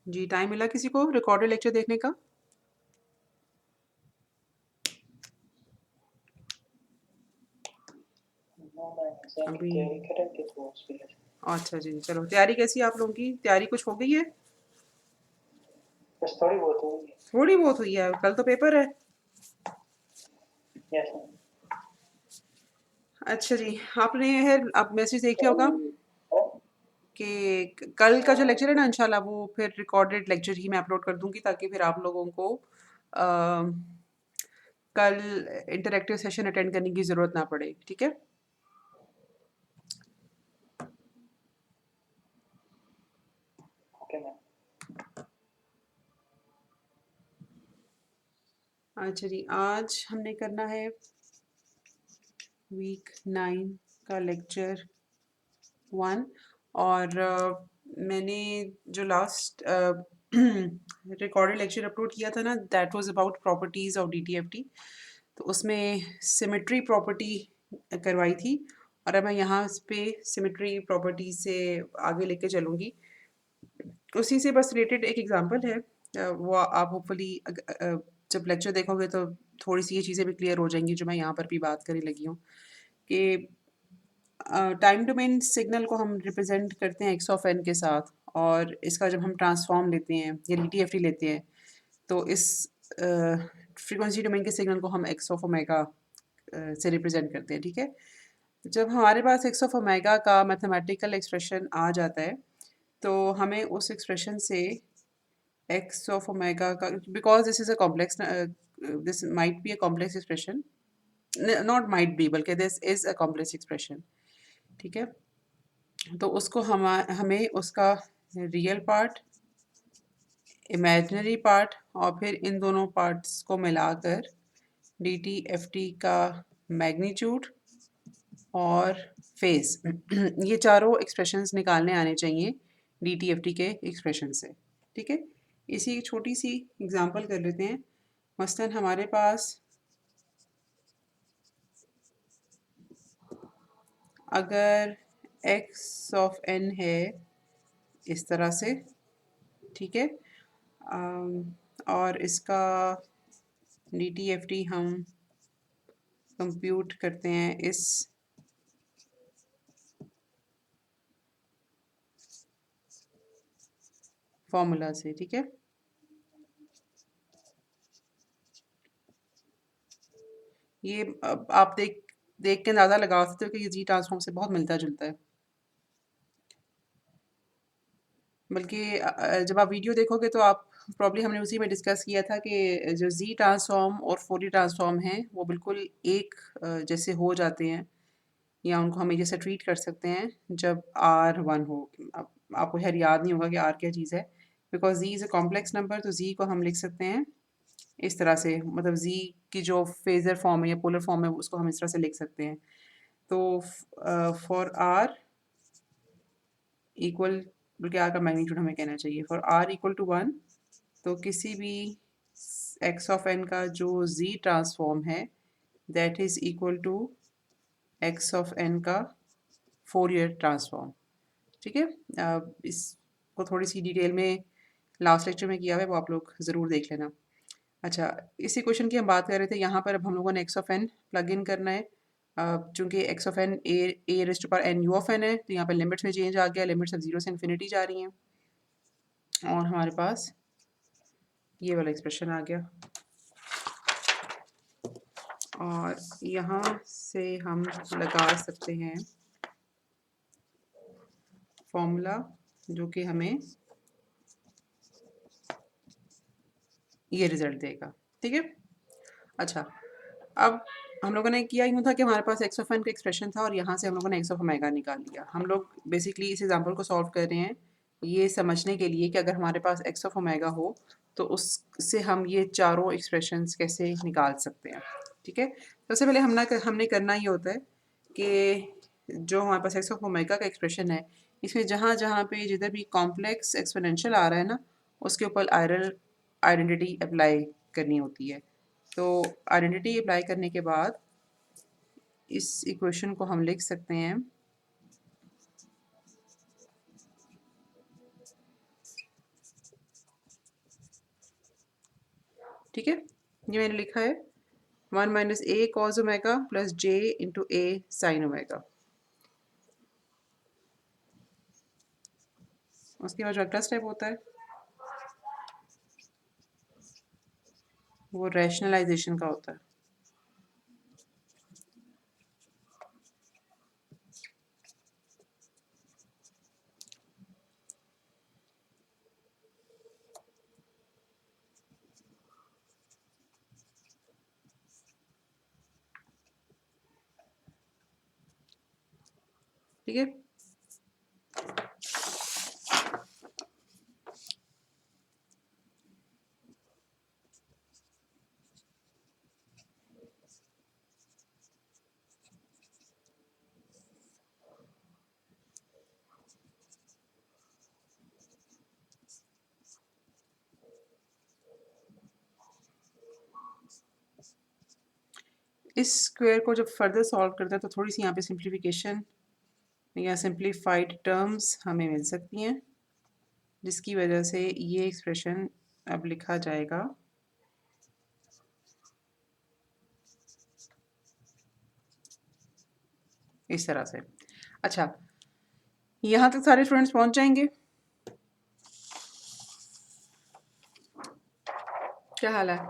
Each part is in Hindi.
जी, टाइम मिला किसी को रिकॉर्डेड लेक्चर देखने का? अभी अच्छा जी, चलो तैयारी कैसी है आप लोगों की? तैयारी कुछ हो गई है? बस थोड़ी बहुत हुई है। थोड़ी बहुत हुई है, कल तो पेपर है। Yes ma'am. अच्छा जी, आपने है आप मैसेज देख लिया होगा कि कल का जो लेक्चर है ना इंशाल्लाह वो फिर रिकॉर्डेड लेक्चर ही मैं अपलोड कर दूंगी ताकि फिर आप लोगों को कल इंटरेक्टिव सेशन अटेंड करने की ज़रूरत ना पड़े, ठीक है? Okay ma'am. अच्छा जी, आज हमने करना है वीक 9 का लेक्चर 1 और मैंने जो लास्ट रिकॉर्डेड लेक्चर अपलोड किया था ना that was about properties of DTFT. तो उसमें सिमेट्री प्रॉपर्टी करवाई थी और अब मैं यहाँ पे सिमेट्री प्रॉपर्टी से आगे लेके चलूँगी। उसी से बस रिलेटेड एक एग्जांपल है, वो आप होपफुली जब लेक्चर देखोगे तो थोड़ी सी ये चीज़ें भी क्लियर हो जाएंगी जो मैं यहाँ पर भी बात करने लगी हूँ कि टाइम डोमेन सिग्नल को हम रिप्रेजेंट करते हैं एक्स ऑफ एन के साथ और इसका जब हम ट्रांसफॉर्म लेते हैं या डीटीएफटी लेते हैं तो इस फ्रीक्वेंसी डोमेन के सिग्नल को हम एक्स ऑफ ओमेगा से रिप्रेजेंट करते हैं, ठीक है? जब हमारे पास एक्स ऑफ ओमेगा का मैथमेटिकल एक्सप्रेशन आ जाता है तो हमें उस एक्सप्रेशन से एक्स ऑफ ओमेगा का, because this is a complex, this might be a complex expression, not might be बल्कि this is a complex expression, ठीक है? तो उसको हमें उसका रियल पार्ट, इमेजिनरी पार्ट और फिर इन दोनों पार्ट्स को मिलाकर डी टी एफ टी का मैग्नीट्यूड और फेज ये चारों एक्सप्रेशंस निकालने आने चाहिए डी टी एफ टी के एक्सप्रेशन से, ठीक है? इसी एक छोटी सी एग्जांपल कर लेते हैं। मसलन हमारे पास अगर एक्स ऑफ एन है इस तरह से, ठीक है? और इसका डी टी एफ टी हम कंप्यूट करते हैं इस फॉर्मूला से, ठीक है? ये आप देख देख के अंदाज़ा लगा सकते हो कि ये जी ट्रांसफॉर्म से बहुत मिलता जुलता है। बल्कि जब आप वीडियो देखोगे तो आप प्रॉब्ली हमने उसी में डिस्कस किया था कि जो जी ट्रांसफॉर्म और फोरियर ट्रांसफॉर्म हैं वो बिल्कुल एक जैसे हो जाते हैं या उनको हम एक जैसे ट्रीट कर सकते हैं जब आर वन हो। अब आपको खैर याद नहीं होगा कि आर क्या चीज़ है, because Z is a complex number तो जी को हम लिख सकते हैं इस तरह से, मतलब जी की जो फेजर फॉर्म है या पोलर फॉर्म है उसको हम इस तरह से लिख सकते हैं। तो फॉर आर इक्वल, बल्कि आर का मैग्नीट्यूड हमें कहना चाहिए, फॉर आर इक्वल टू 1 तो किसी भी एक्स ऑफ एन का जो जी ट्रांसफॉर्म है that is equal to X of N का फोरियर ट्रांसफॉर्म, ठीक है? इसको थोड़ी सी डिटेल में लास्ट लेक्चर में किया हुआ है, वो आप लोग ज़रूर देख लेना। अच्छा, इसी क्वेश्चन की हम बात कर रहे थे, यहाँ पर अब हम लोगों ने X of N plug in करना है। चूँकि X of N A raise to power N U of N है तो यहाँ पर लिमिट्स में चेंज आ गया, लिमिट्स अब 0 से इन्फिनिटी जा रही हैं और हमारे पास ये वाला एक्सप्रेशन आ गया और यहाँ से हम लगा सकते हैं फॉर्मूला जो कि हमें ये रिजल्ट देगा, ठीक है? अच्छा, अब हम लोगों ने किया यूँ था कि हमारे पास एक्स ऑफ एन का एक्सप्रेशन था और यहाँ से हम लोगों ने एक्स ऑफ ओमेगा निकाल लिया। हम लोग बेसिकली इस एग्जांपल को सॉल्व कर रहे हैं ये समझने के लिए कि अगर हमारे पास एक्स ऑफ ओमेगा हो तो उससे हम ये चारों एक्सप्रेशंस कैसे निकाल सकते हैं, ठीक है? सबसे पहले हमने करना ये होता है कि जो हमारे पास एक्स ऑफ ओमेगा का एक्सप्रेशन है इसमें जहाँ जहाँ पे जिधर भी कॉम्प्लेक्स एक्सपोनेंशियल आ रहा है ना उसके ऊपर आइडेंटिटी अप्लाई करनी होती है। तो आइडेंटिटी अप्लाई करने के बाद इस इक्वेशन को हम लिख सकते हैं ठीक है, ये मैंने लिखा है 1 माइनस ए cos omega plus J into ए साइन ओमेगा। उसके बाद जो अगला स्टेप होता है वो रैशनलाइजेशन का होता है। ठीक है, इस स्क्वायर को जब फर्दर सॉल्व करते हैं तो थोड़ी सी यहाँ पे सिंप्लीफिकेशन या सिंप्लीफाइड टर्म्स हमें मिल सकती हैं, जिसकी वजह से ये एक्सप्रेशन अब लिखा जाएगा इस तरह से। अच्छा, यहाँ तक सारे स्टूडेंट्स पहुँच जाएंगे? क्या हाल है?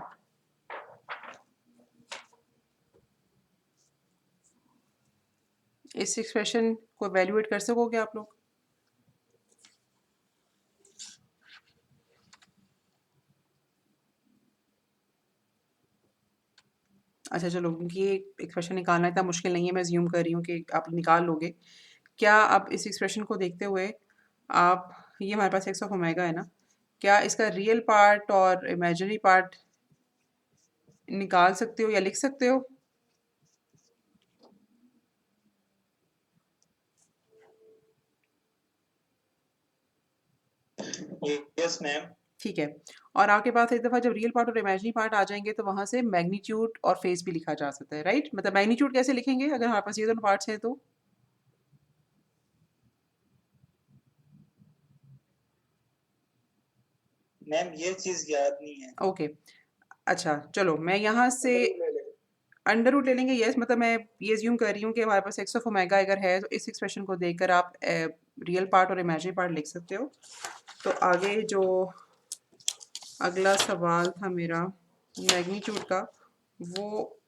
इस एक्सप्रेशन को एवेल्युएट कर सकोगे आप लोग? अच्छा चलो, क्योंकि ये एक्सप्रेशन निकालना इतना मुश्किल नहीं है, मैं ज़्यूम कर रही हूँ कि आप निकाल लोगे। क्या आप इस एक्सप्रेशन को देखते हुए आप, ये हमारे पास एक्स ऑफ ओमेगा है ना, क्या इसका रियल पार्ट और इमेजिनरी पार्ट निकाल सकते हो या लिख सकते हो? Yes ma'am. ठीक है, और आपके पास एक दफ़ा जब रियल पार्ट और इमेजिनरी पार्ट आ जाएंगे तो वहाँ से मैग्नीट्यूड और फेस भी लिखा जा सकता है, राइट? मतलब मैग्नीट्यूड कैसे लिखेंगे अगर हमारे पास ये दोनों पार्ट्स हैं तो? मैम ये चीज याद नहीं है। ओके, अच्छा चलो, मैं यहाँ से अंडर रूट ले लेंगे। यस, मतलब मैं ये ज्यूम कर रही हूँ कि हमारे पास एक्स ऑफ ओमेगा अगर है तो इस एक्सप्रेशन को देखकर आप रियल पार्ट और इमेजिनरी पार्ट लिख सकते हो। तो आगे जो अगला सवाल था मेरा मैग्नीट्यूड का, वो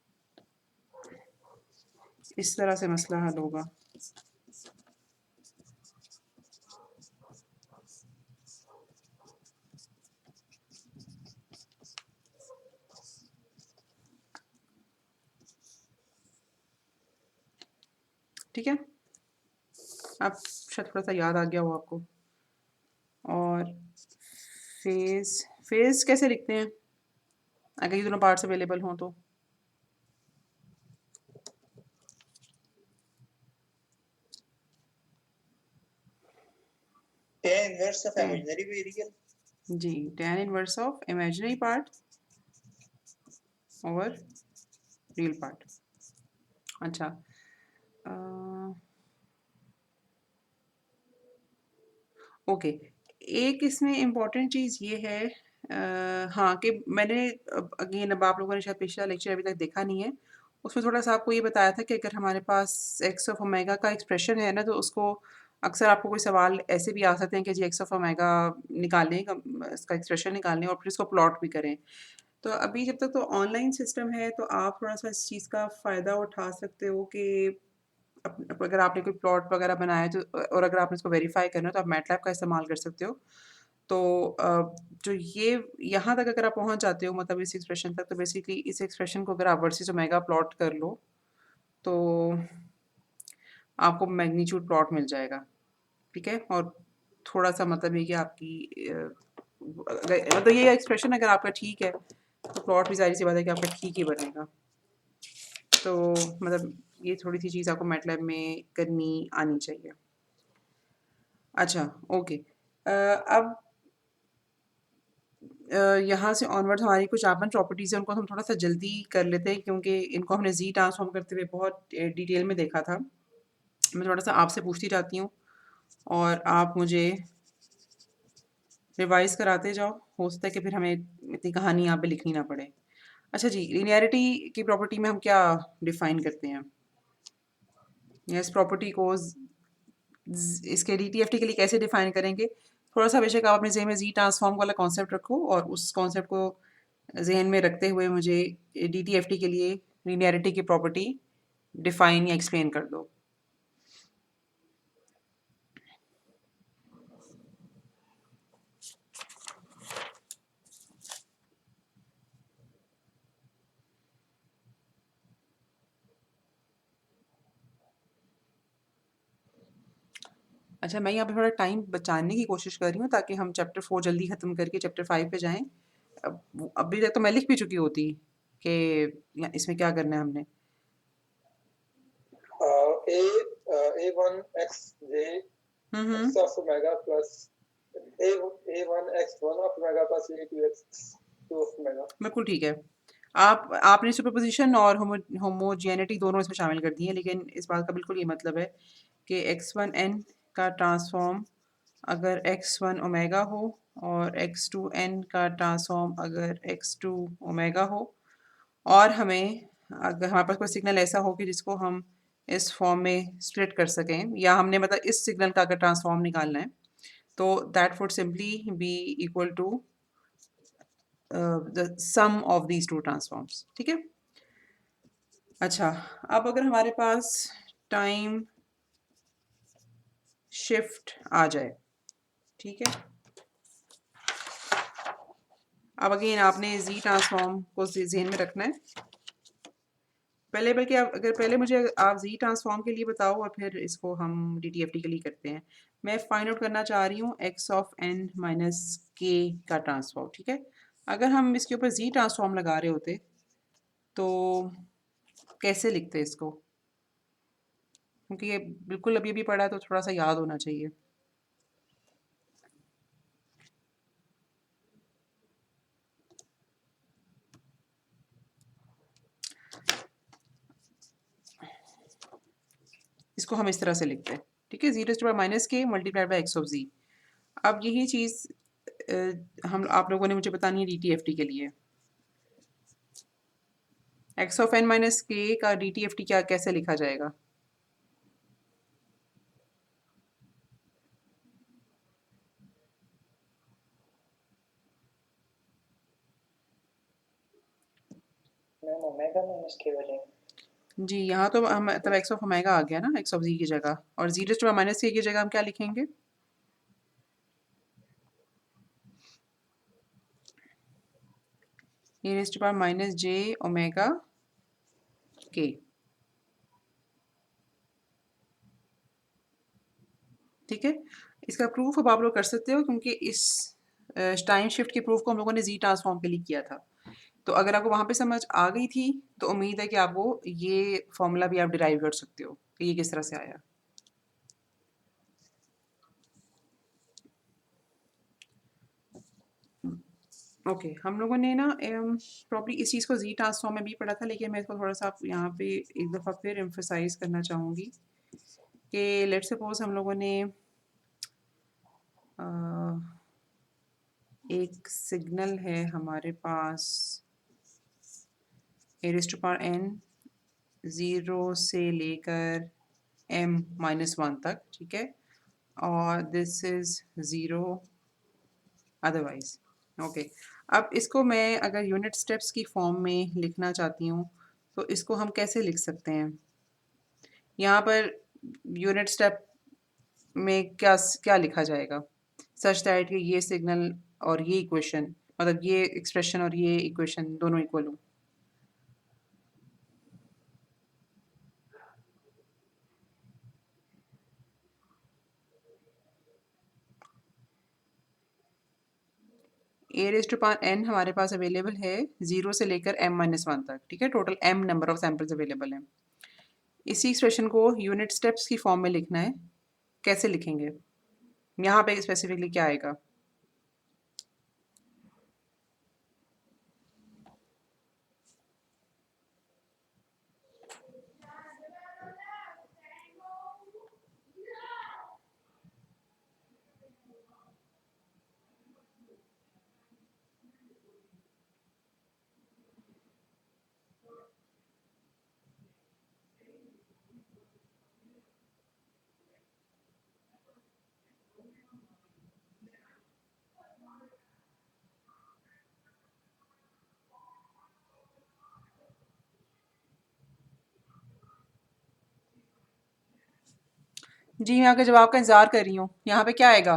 इस तरह से मसला हल होगा। ठीक है, अब शायद थोड़ा सा याद आ गया हो आपको। और फेज, फेज कैसे लिखते हैं अगर ये दोनों पार्ट्स अवेलेबल हों तो? tan inverse of imaginary variable. जी, tan inverse of imaginary part over real part. अच्छा, ओके, एक इसमें इम्पॉर्टेंट चीज़ ये है, हाँ, कि मैंने अगेन अब आप लोगों ने शायद पिछला लेक्चर अभी तक देखा नहीं है, उसमें थोड़ा सा आपको ये बताया था कि अगर हमारे पास एक्स ऑफ ओमेगा का एक्सप्रेशन है ना, तो उसको अक्सर आपको कोई सवाल ऐसे भी आ सकते हैं कि जी एक्स ऑफ ओमेगा निकालें, इसका एक्सप्रेशन निकालें और फिर इसको प्लॉट भी करें। तो अभी जब तक तो ऑनलाइन सिस्टम है तो आप थोड़ा सा इस चीज़ का फ़ायदा उठा सकते हो कि अगर आपने कोई प्लॉट वगैरह बनाया है तो, और अगर आपने इसको वेरीफाई करना है तो आप मैटलैब का इस्तेमाल कर सकते हो। तो जो ये यहाँ तक अगर आप पहुँच जाते हो, मतलब इस एक्सप्रेशन तक, तो बेसिकली इस एक्सप्रेशन को अगर आप वर्सेस ओमेगा प्लॉट कर लो तो आपको मैग्नीट्यूड प्लॉट मिल जाएगा। ठीक है, और थोड़ा सा मतलब ये कि आपकी मतलब ये एक्सप्रेशन अगर आपका ठीक है तो प्लॉट भी ज़ाहिर सी बात है कि आपका ठीक ही बनेगा। तो मतलब ये थोड़ी सी चीज़ आपको मैटलैब में करनी आनी चाहिए। अच्छा, ओके, अब यहाँ से ऑनवर्ड्स हमारी कुछ आवन प्रॉपर्टीज़ हैं, उनको हम थोड़ा सा जल्दी कर लेते हैं क्योंकि इनको हमने जी ट्रांसफॉर्म करते हुए बहुत डिटेल में देखा था। मैं थोड़ा सा आपसे पूछती जाती हूँ और आप मुझे रिवाइज कराते जाओ, हो सकता है कि फिर हमें इतनी कहानी यहाँ पे लिखनी ना पड़े। अच्छा जी, लिनियरिटी की प्रॉपर्टी में हम क्या डिफाइन करते हैं? इस प्रॉपर्टी को इसके डीटीएफटी के लिए कैसे डिफाइन करेंगे? थोड़ा सा बेशक आप अपने जहन में जी ट्रांसफॉर्म वाला कॉन्सेप्ट रखो और उस कॉन्सेप्ट को जहन में रखते हुए मुझे डीटीएफटी के लिए लिनियरिटी की प्रॉपर्टी डिफाइन या एक्सप्लेन कर दो। अच्छा, मैं यहाँ पे थोड़ा टाइम बचाने की कोशिश कर रही हूँ ताकि हम चैप्टर 4 जल्दी ख़त्म करके चैप्टर 5 पे जाएँ। अभी तक तो मैं लिख भी चुकी होती कि इसमें क्या करना है हमने। A A1 xj x of omega plus A1 x1 of omega plus A2 x2 of omega। बिल्कुल ठीक है। आपने सुपरपोजिशन और होमोजेनिटी दोनों इसमें शामिल कर दी है, लेकिन इस बात का बिल्कुल ये मतलब है कि x1n का ट्रांसफॉर्म अगर x1 ओमेगा हो और x2n का ट्रांसफॉर्म अगर x2 ओमेगा हो, और हमें अगर हमारे पास कोई सिग्नल ऐसा हो कि जिसको हम इस फॉर्म में स्प्लिट कर सकें, या हमने मतलब इस सिग्नल का अगर ट्रांसफॉर्म निकालना है, तो that would simply be equal to the sum of these two transforms. ठीक है। अच्छा, अब अगर हमारे पास टाइम शिफ्ट आ जाए, ठीक है, अब अगेन आपने जी ट्रांसफॉर्म को जहन में रखना है। पहले बल्कि आप अगर पहले मुझे आप जी ट्रांसफॉर्म के लिए बताओ और फिर इसको हम डी टी एफ टी के लिए करते हैं। मैं फाइंड आउट करना चाह रही हूँ एक्स ऑफ एन माइनस के का ट्रांसफॉर्म। ठीक है, अगर हम इसके ऊपर जी ट्रांसफॉर्म लगा रहे होते तो कैसे लिखते इसको? क्योंकि ये बिल्कुल अभी अभी पढ़ा है तो थोड़ा सा याद होना चाहिए। इसको हम इस तरह से लिखते हैं, ठीक है, जीरो टू माइनस के मल्टीप्लाइड बाई एक्स ऑफ जी। अब यही चीज़ हम आप लोगों ने मुझे बतानी है डी टी एफ टी के लिए। एक्स ऑफ एन माइनस के का डी टी एफ टी क्या कैसे लिखा जाएगा? मैम ओमेगा माइनस के बजाय जी, यहाँ तो हम तब एक्स ऑफ ओमेगा आ गया ना एक्स ऑफ जी की जगह, और जीरो टू माइनस के की जगह हम क्या लिखेंगे? A raise to power minus J omega k. ठीक है, इसका प्रूफ अब आप लोग कर सकते हो क्योंकि इस टाइम शिफ्ट के प्रूफ को हम लोगों ने जी ट्रांसफॉर्म के लिए किया था। तो अगर आपको वहाँ पे समझ आ गई थी तो उम्मीद है कि आपको ये फॉर्मूला भी आप डिराइव कर सकते हो कि ये किस तरह से आया। ओके, हम लोगों ने ना प्रॉब्ली इस चीज़ को जी ट्रांसफॉर्म में भी पढ़ा था, लेकिन मैं इसको थोड़ा सा आप यहाँ पे एक दफ़ा फिर एम्फोसाइज करना चाहूँगी कि लेट्स सपोज हम लोगों ने एक सिग्नल है हमारे पास ए रेज़ टू पावर एन 0 से लेकर m माइनस 1 तक, ठीक है, और this is zero otherwise. Okay, अब इसको मैं अगर यूनिट स्टेप्स की फॉर्म में लिखना चाहती हूँ तो इसको हम कैसे लिख सकते हैं? यहाँ पर यूनिट स्टेप में क्या क्या लिखा जाएगा सच दैट कि ये सिग्नल और ये इक्वेशन, मतलब ये एक्सप्रेशन और ये इक्वेशन दोनों इक्वल हो? ए रेज़ टू पावर n हमारे पास अवेलेबल है 0 से लेकर m माइनस 1 तक, ठीक है, total m number of samples available हैं। इसी एक्सप्रेशन को यूनिट स्टेप्स की फॉर्म में लिखना है, कैसे लिखेंगे? यहाँ पे स्पेसिफिकली क्या आएगा? जी मैं आपके जवाब का इंतज़ार कर रही हूँ। यहाँ पे क्या आएगा?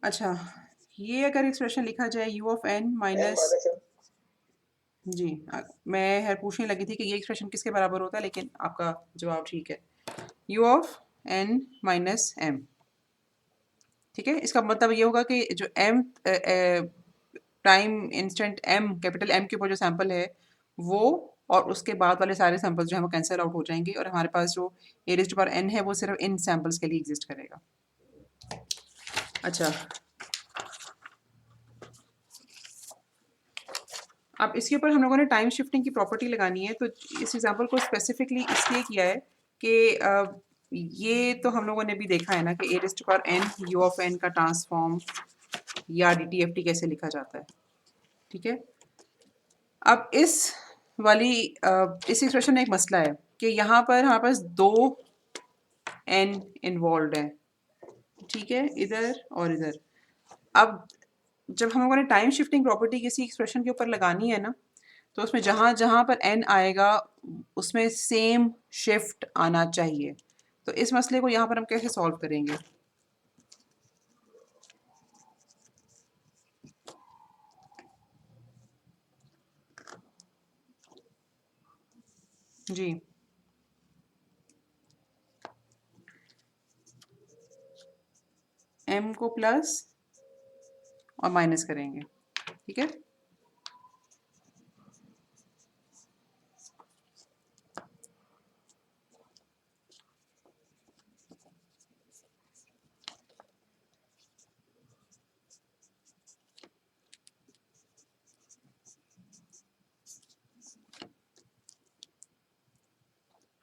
अच्छा, ये अगर एक्सप्रेशन लिखा जाए u of n n minus, minus m जी मैं हर पूछने लगी थी कि ये एक्सप्रेशन किसके बराबर होता है, लेकिन आपका जवाब ठीक है, u of n minus m। ठीक है, इसका मतलब ये होगा कि जो m time instant m capital M के ऊपर जो सैंपल है वो, और उसके बाद वाले सारे सैंपल्स जो हैं वो कैंसिल आउट हो जाएंगे, और हमारे पास जो ए रेज़्ड टू पावर n है वो सिर्फ इन सैंपल्स के लिए एग्जिस्ट करेगा। अच्छा, अब इसके ऊपर हम लोगों ने टाइम शिफ्टिंग की प्रॉपर्टी लगानी है, तो इस एग्जांपल को स्पेसिफिकली इसलिए किया है कि ये तो हम लोगों ने भी देखा है ना कि a raised to power n u of n का ट्रांसफॉर्म या DTFT कैसे लिखा जाता है। ठीक है, अब इस एक्सप्रेशन में एक मसला है कि यहाँ पर हमारे पास दो n इन्वॉल्व है। ठीक है, इधर और इधर। अब जब हम लोगों ने टाइम शिफ्टिंग प्रॉपर्टी किसी एक्सप्रेशन के ऊपर लगानी है ना, तो उसमें जहाँ जहाँ पर n आएगा उसमें सेम शिफ्ट आना चाहिए। तो इस मसले को यहाँ पर हम कैसे सॉल्व करेंगे? जी, m को प्लस और माइनस करेंगे। ठीक है,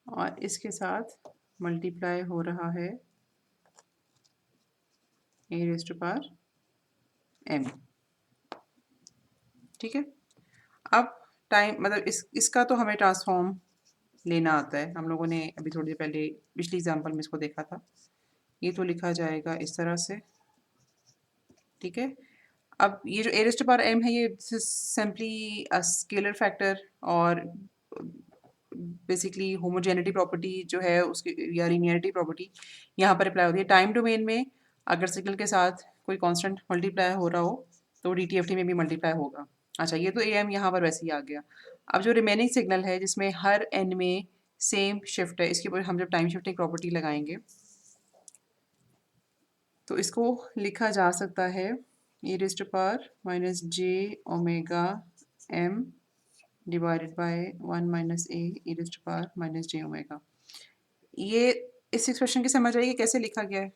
और इसके साथ मल्टीप्लाई हो रहा है ए रेज़ टू पावर m। ठीक है, अब टाइम मतलब इसका तो हमें ट्रांसफॉर्म लेना आता है, हम लोगों ने अभी थोड़ी देर पहले पिछली एग्जांपल में इसको देखा था। ये तो लिखा जाएगा इस तरह से। ठीक है, अब ये जो ए रेज़ टू पावर m है ये सिंपली अ स्केलर फैक्टर, और बेसिकली होमोजेनिटी प्रॉपर्टी जो है उसकी या लीनियरिटी प्रॉपर्टी यहाँ पर अप्लाई होती है। टाइम डोमेन में अगर सिग्नल के साथ कोई कांस्टेंट मल्टीप्लाई हो रहा हो तो DTFT में भी मल्टीप्लाई होगा। अच्छा, ये तो AM यहाँ पर वैसे ही आ गया। अब जो रिमेनिंग सिग्नल है जिसमें हर n में सेम शिफ्ट है, इसके ऊपर हम जब टाइम शिफ्टिंग प्रॉपर्टी लगाएंगे तो इसको लिखा जा सकता है e raise to power minus J omega m divided by 1 minus A E raise to power minus J omega. ये इस एक्सप्रेशन की समझ आइए कैसे लिखा गया है?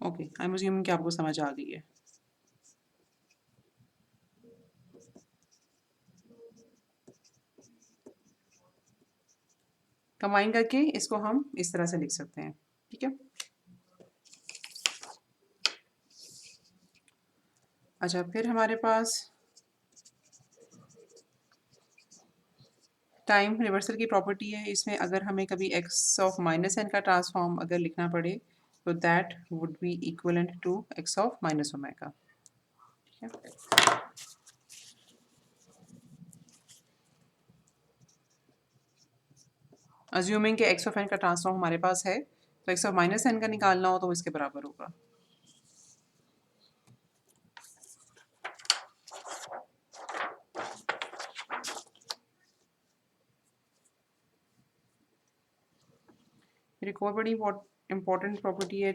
ओके, आई एम अज्यूमिंग कि आपको समझ आ गई है। कंबाइन करके इसको हम इस तरह से लिख सकते हैं। ठीक है, अच्छा फिर हमारे पास टाइम रिवर्सल की प्रॉपर्टी है। इसमें अगर हमें कभी x ऑफ माइनस n का ट्रांसफॉर्म अगर लिखना पड़े तो that would be equivalent to x of minus omega. ठीक है, अज्यूमिंग कि x ऑफ n का ट्रांसफॉर्म हमारे पास है, तो x ऑफ माइनस n का निकालना हो तो वो इसके बराबर होगा। फिर एक और बड़ी इम्पोर्टेंट प्रॉपर्टी है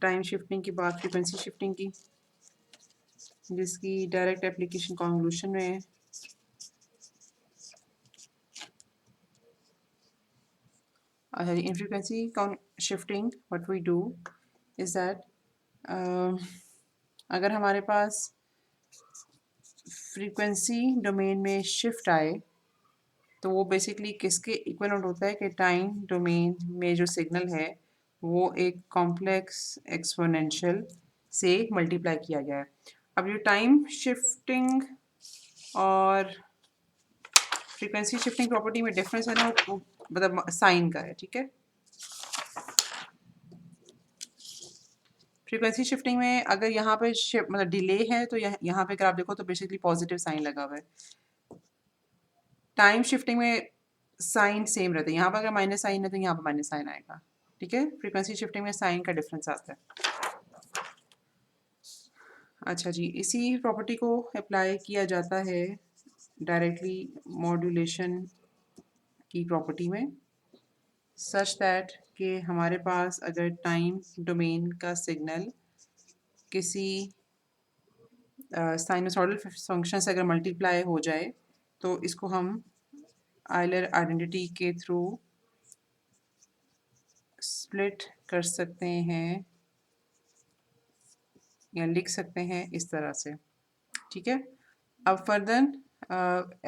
टाइम शिफ्टिंग के बाद फ्रीक्वेंसी शिफ्टिंग की, जिसकी डायरेक्ट एप्लीकेशन कॉन्वोल्यूशन में है। अच्छा, in frequency shifting what we do is that अगर हमारे पास फ्रीक्वेंसी डोमेन में शिफ्ट आए तो वो बेसिकली किसके इक्विवेलेंट होता है कि टाइम डोमेन में जो सिग्नल है वो एक कॉम्प्लेक्स एक्सपोनेंशियल से मल्टीप्लाई किया गया है। अब ये टाइम शिफ्टिंग और फ्रीक्वेंसी शिफ्टिंग प्रॉपर्टी में डिफरेंस है ना, वो मतलब साइन का है, ठीक है। फ्रीक्वेंसी शिफ्टिंग में अगर यहाँ पे मतलब डिले है तो यहाँ पे अगर आप देखो तो बेसिकली पॉजिटिव साइन लगा हुआ है। टाइम शिफ्टिंग में साइन सेम रहता है, यहाँ पर अगर माइनस साइन है तो यहाँ पर माइनस साइन आएगा, ठीक है। फ्रीक्वेंसी शिफ्टिंग में साइन का डिफरेंस आता है। अच्छा जी, इसी प्रॉपर्टी को अप्लाई किया जाता है डायरेक्टली मॉड्यूलेशन की प्रॉपर्टी में, सच दैट कि हमारे पास अगर टाइम डोमेन का सिग्नल किसी साइनसॉइडल फंक्शन से अगर मल्टीप्लाई हो जाए तो इसको हम आयलर आइडेंटिटी के थ्रू स्प्लिट कर सकते हैं या लिख सकते हैं इस तरह से, ठीक है। अब further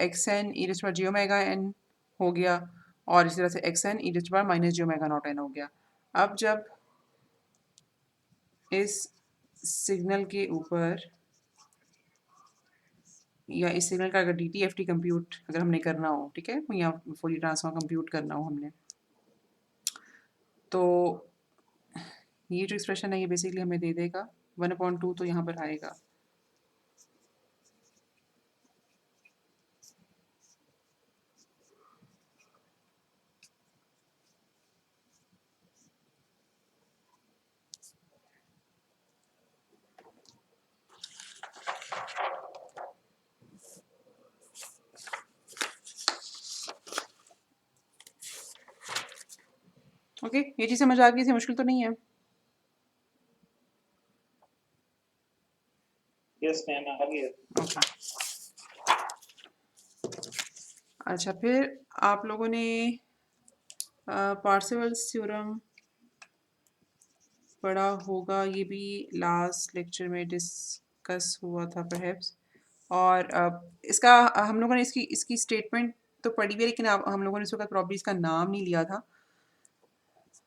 X N E to J omega N हो गया और इसी तरह से X N E to minus J omega not N हो गया। अब जब इस सिग्नल के ऊपर या इस सिग्नल का अगर D T F T compute अगर हमने करना हो, ठीक है, या फुली ट्रांसफॉर्म कंप्यूट करना हो हमने, तो ये जो एक्सप्रेशन है ये बेसिकली हमें दे देगा 1/2 तो यहाँ पर आएगा। ओके, ये चीज़ समझ आ गई, थी मुश्किल तो नहीं है। यस मैम, आ गई। ओके, अच्छा, फिर आप लोगों ने पार्सेवल्स थ्योरम पढ़ा होगा, ये भी लास्ट लेक्चर में डिस्कस हुआ था परहैप्स। और इसका हम लोगों ने इसकी स्टेटमेंट तो पढ़ी हुई है, लेकिन हम लोगों ने इस वक्त प्रॉब्लम इसका नाम नहीं लिया था।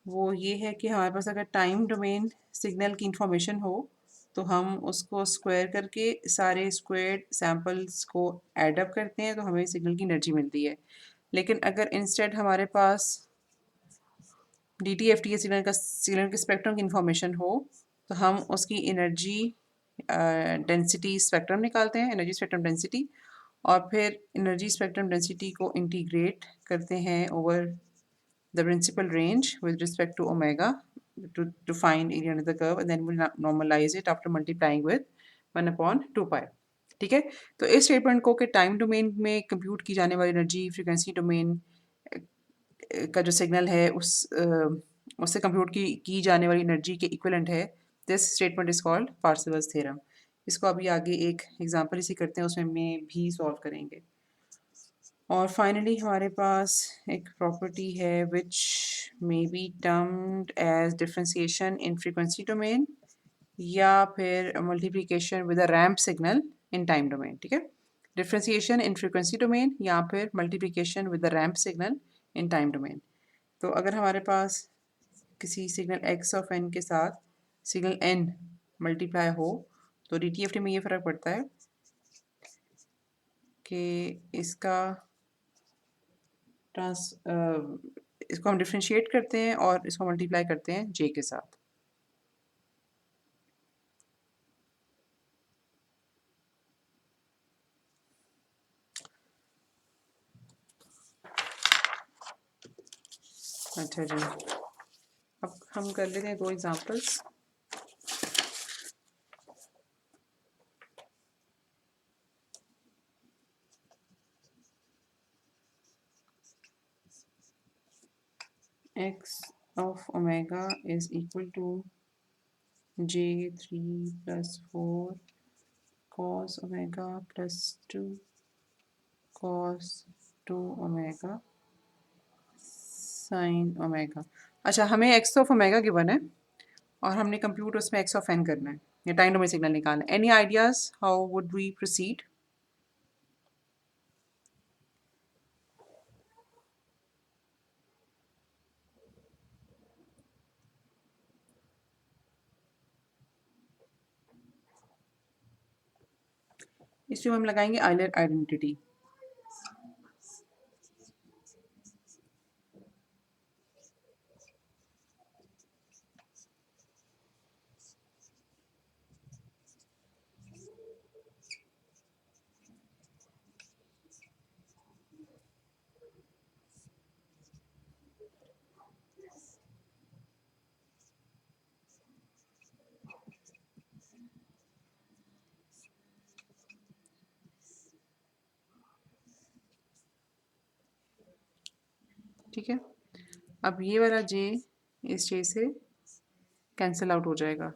वो ये है कि हमारे पास अगर टाइम डोमेन सिग्नल की इंफॉर्मेशन हो तो हम उसको स्क्वायर करके सारे स्क्वायर्ड सैम्पल्स को ऐड अप करते हैं तो हमें सिग्नल की एनर्जी मिलती है। लेकिन अगर इंस्टेड हमारे पास डी टी एफ टी के सिग्नल के स्पेक्ट्रम की इंफॉर्मेशन हो तो हम उसकी एनर्जी डेंसिटी स्पेक्ट्रम निकालते हैं, एनर्जी स्पेक्ट्रम डेंसिटी, और फिर एनर्जी स्पेक्ट्रम डेंसिटी को इंटीग्रेट करते हैं over the principal range with respect to omega to find area under the curve, and then we'll normalize it after multiplying with 1/2 pi, ठीक है। तो इस स्टेटमेंट को कि टाइम डोमेन में कंप्यूट की जाने वाली एनर्जी फ्रीक्वेंसी डोमेन का जो सिग्नल है उससे कंप्यूट की जाने वाली एनर्जी के इक्विवेलेंट है, this statement is called Parseval's theorem. इसको अभी आगे एक एग्जांपल इसी करते हैं, उसमें में भी सॉल्व करेंगे। और फाइनली हमारे पास एक प्रॉपर्टी है which may be termed as differentiation in frequency domain या फिर multiplication with a ramp signal in time domain, ठीक है। डिफरेंशिएशन इन फ्रीक्वेंसी डोमेन या फिर multiplication with a ramp signal in time domain. तो अगर हमारे पास किसी सिग्नल x ऑफ n के साथ सिग्नल n मल्टीप्लाई हो तो डी टी एफ टी में ये फ़र्क पड़ता है कि इसको हम डिफ्रेंशिएट करते हैं और इसको मल्टीप्लाई करते हैं j के साथ। अच्छा जी, अब हम कर लेते हैं 2 examples. x of omega is equal to j3 plus 4 cos omega plus 2 cos 2 omega sin omega। अच्छा, हमें x ऑफ ओमेगा गिवन है और हमने कंप्यूट उसमें x ऑफ n करना है, या टाइम डोमेन सिग्नल निकालना है। Any ideas how would we proceed? इसमें हम लगाएंगे आइलर आइडेंटिटी। ठीक है, अब ये वाला जे इस जे से कैंसिल आउट हो जाएगा।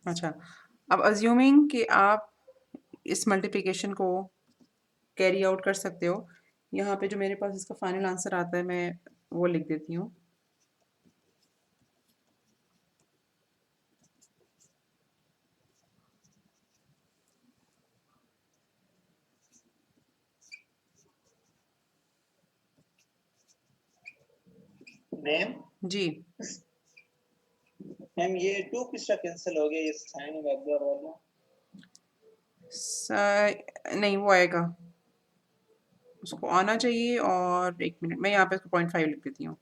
अच्छा, अब अज्यूमिंग कि आप इस मल्टीप्लिकेशन को कैरी आउट कर सकते हो, यहाँ पे जो मेरे पास इसका फाइनल आंसर आता है मैं वो लिख देती हूँ। मैम जी मैम ये 2 किसका कैंसिल हो गया, ये साइन वेक्टर वाला? नहीं, वो आएगा, उसको आना चाहिए। और एक मिनट, मैं यहाँ पे इसको 0.5 लिख देती हूँ।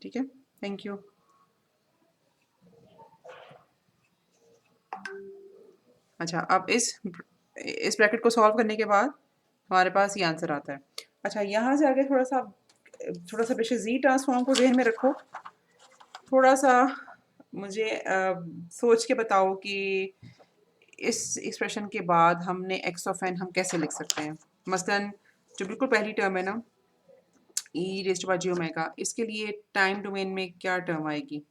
ठीक है, थैंक यू। अच्छा, अब इस ब्रैकेट को सॉल्व करने के बाद हमारे पास ये आंसर आता है। अच्छा, यहाँ से आगे थोड़ा सा पेशे जी ट्रांसफॉर्म को ज़हन में रखो। थोड़ा सा मुझे सोच के बताओ कि इस एक्सप्रेशन के बाद हमने एक्स ऑफ एन हम कैसे लिख सकते हैं। मसलन जो बिल्कुल पहली टर्म है ना, ई रेज़्ड टू जी ओमेगा, इसके लिए टाइम डोमेन में क्या टर्म आएगी?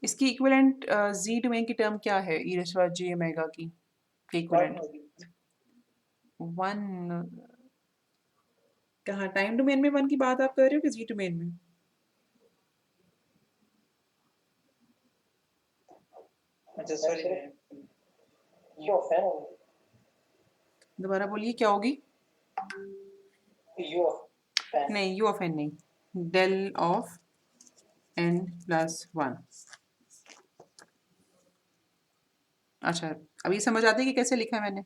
इसकी इक्विवेलेंट जी डोमेन की टर्म क्या है ई रेज़्ड टू जी ओमेगा की इक्विवेलेंट? 1 कहाँ, टाइम डोमेन में 1 की बात आप कर रहे हो कि जी डोमेन में? अच्छा sorry ma'am, U of N, दोबारा बोलिए, क्या होगी? यू ऑफ एन, नहीं, यू ऑफ एन नहीं, डेल ऑफ एन प्लस 1। अच्छा, अब ये समझ आती है कि कैसे लिखा है मैंने?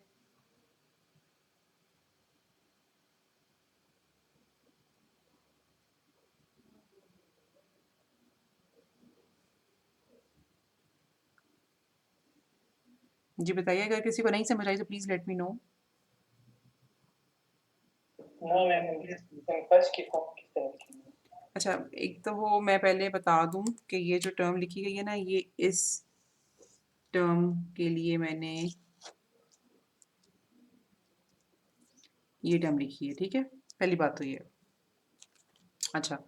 जी बताइए, अगर किसी को नहीं समझ आई तो please let me know. No ma'am, simple की फॉर्म किस तरह लिखेंगे? अच्छा, एक तो वो मैं पहले बता दूं कि ये जो टर्म लिखी गई है ना, ये इस टर्म के लिए मैंने ये टर्म लिखी है। ठीक है, पहली बात तो ये। अच्छा,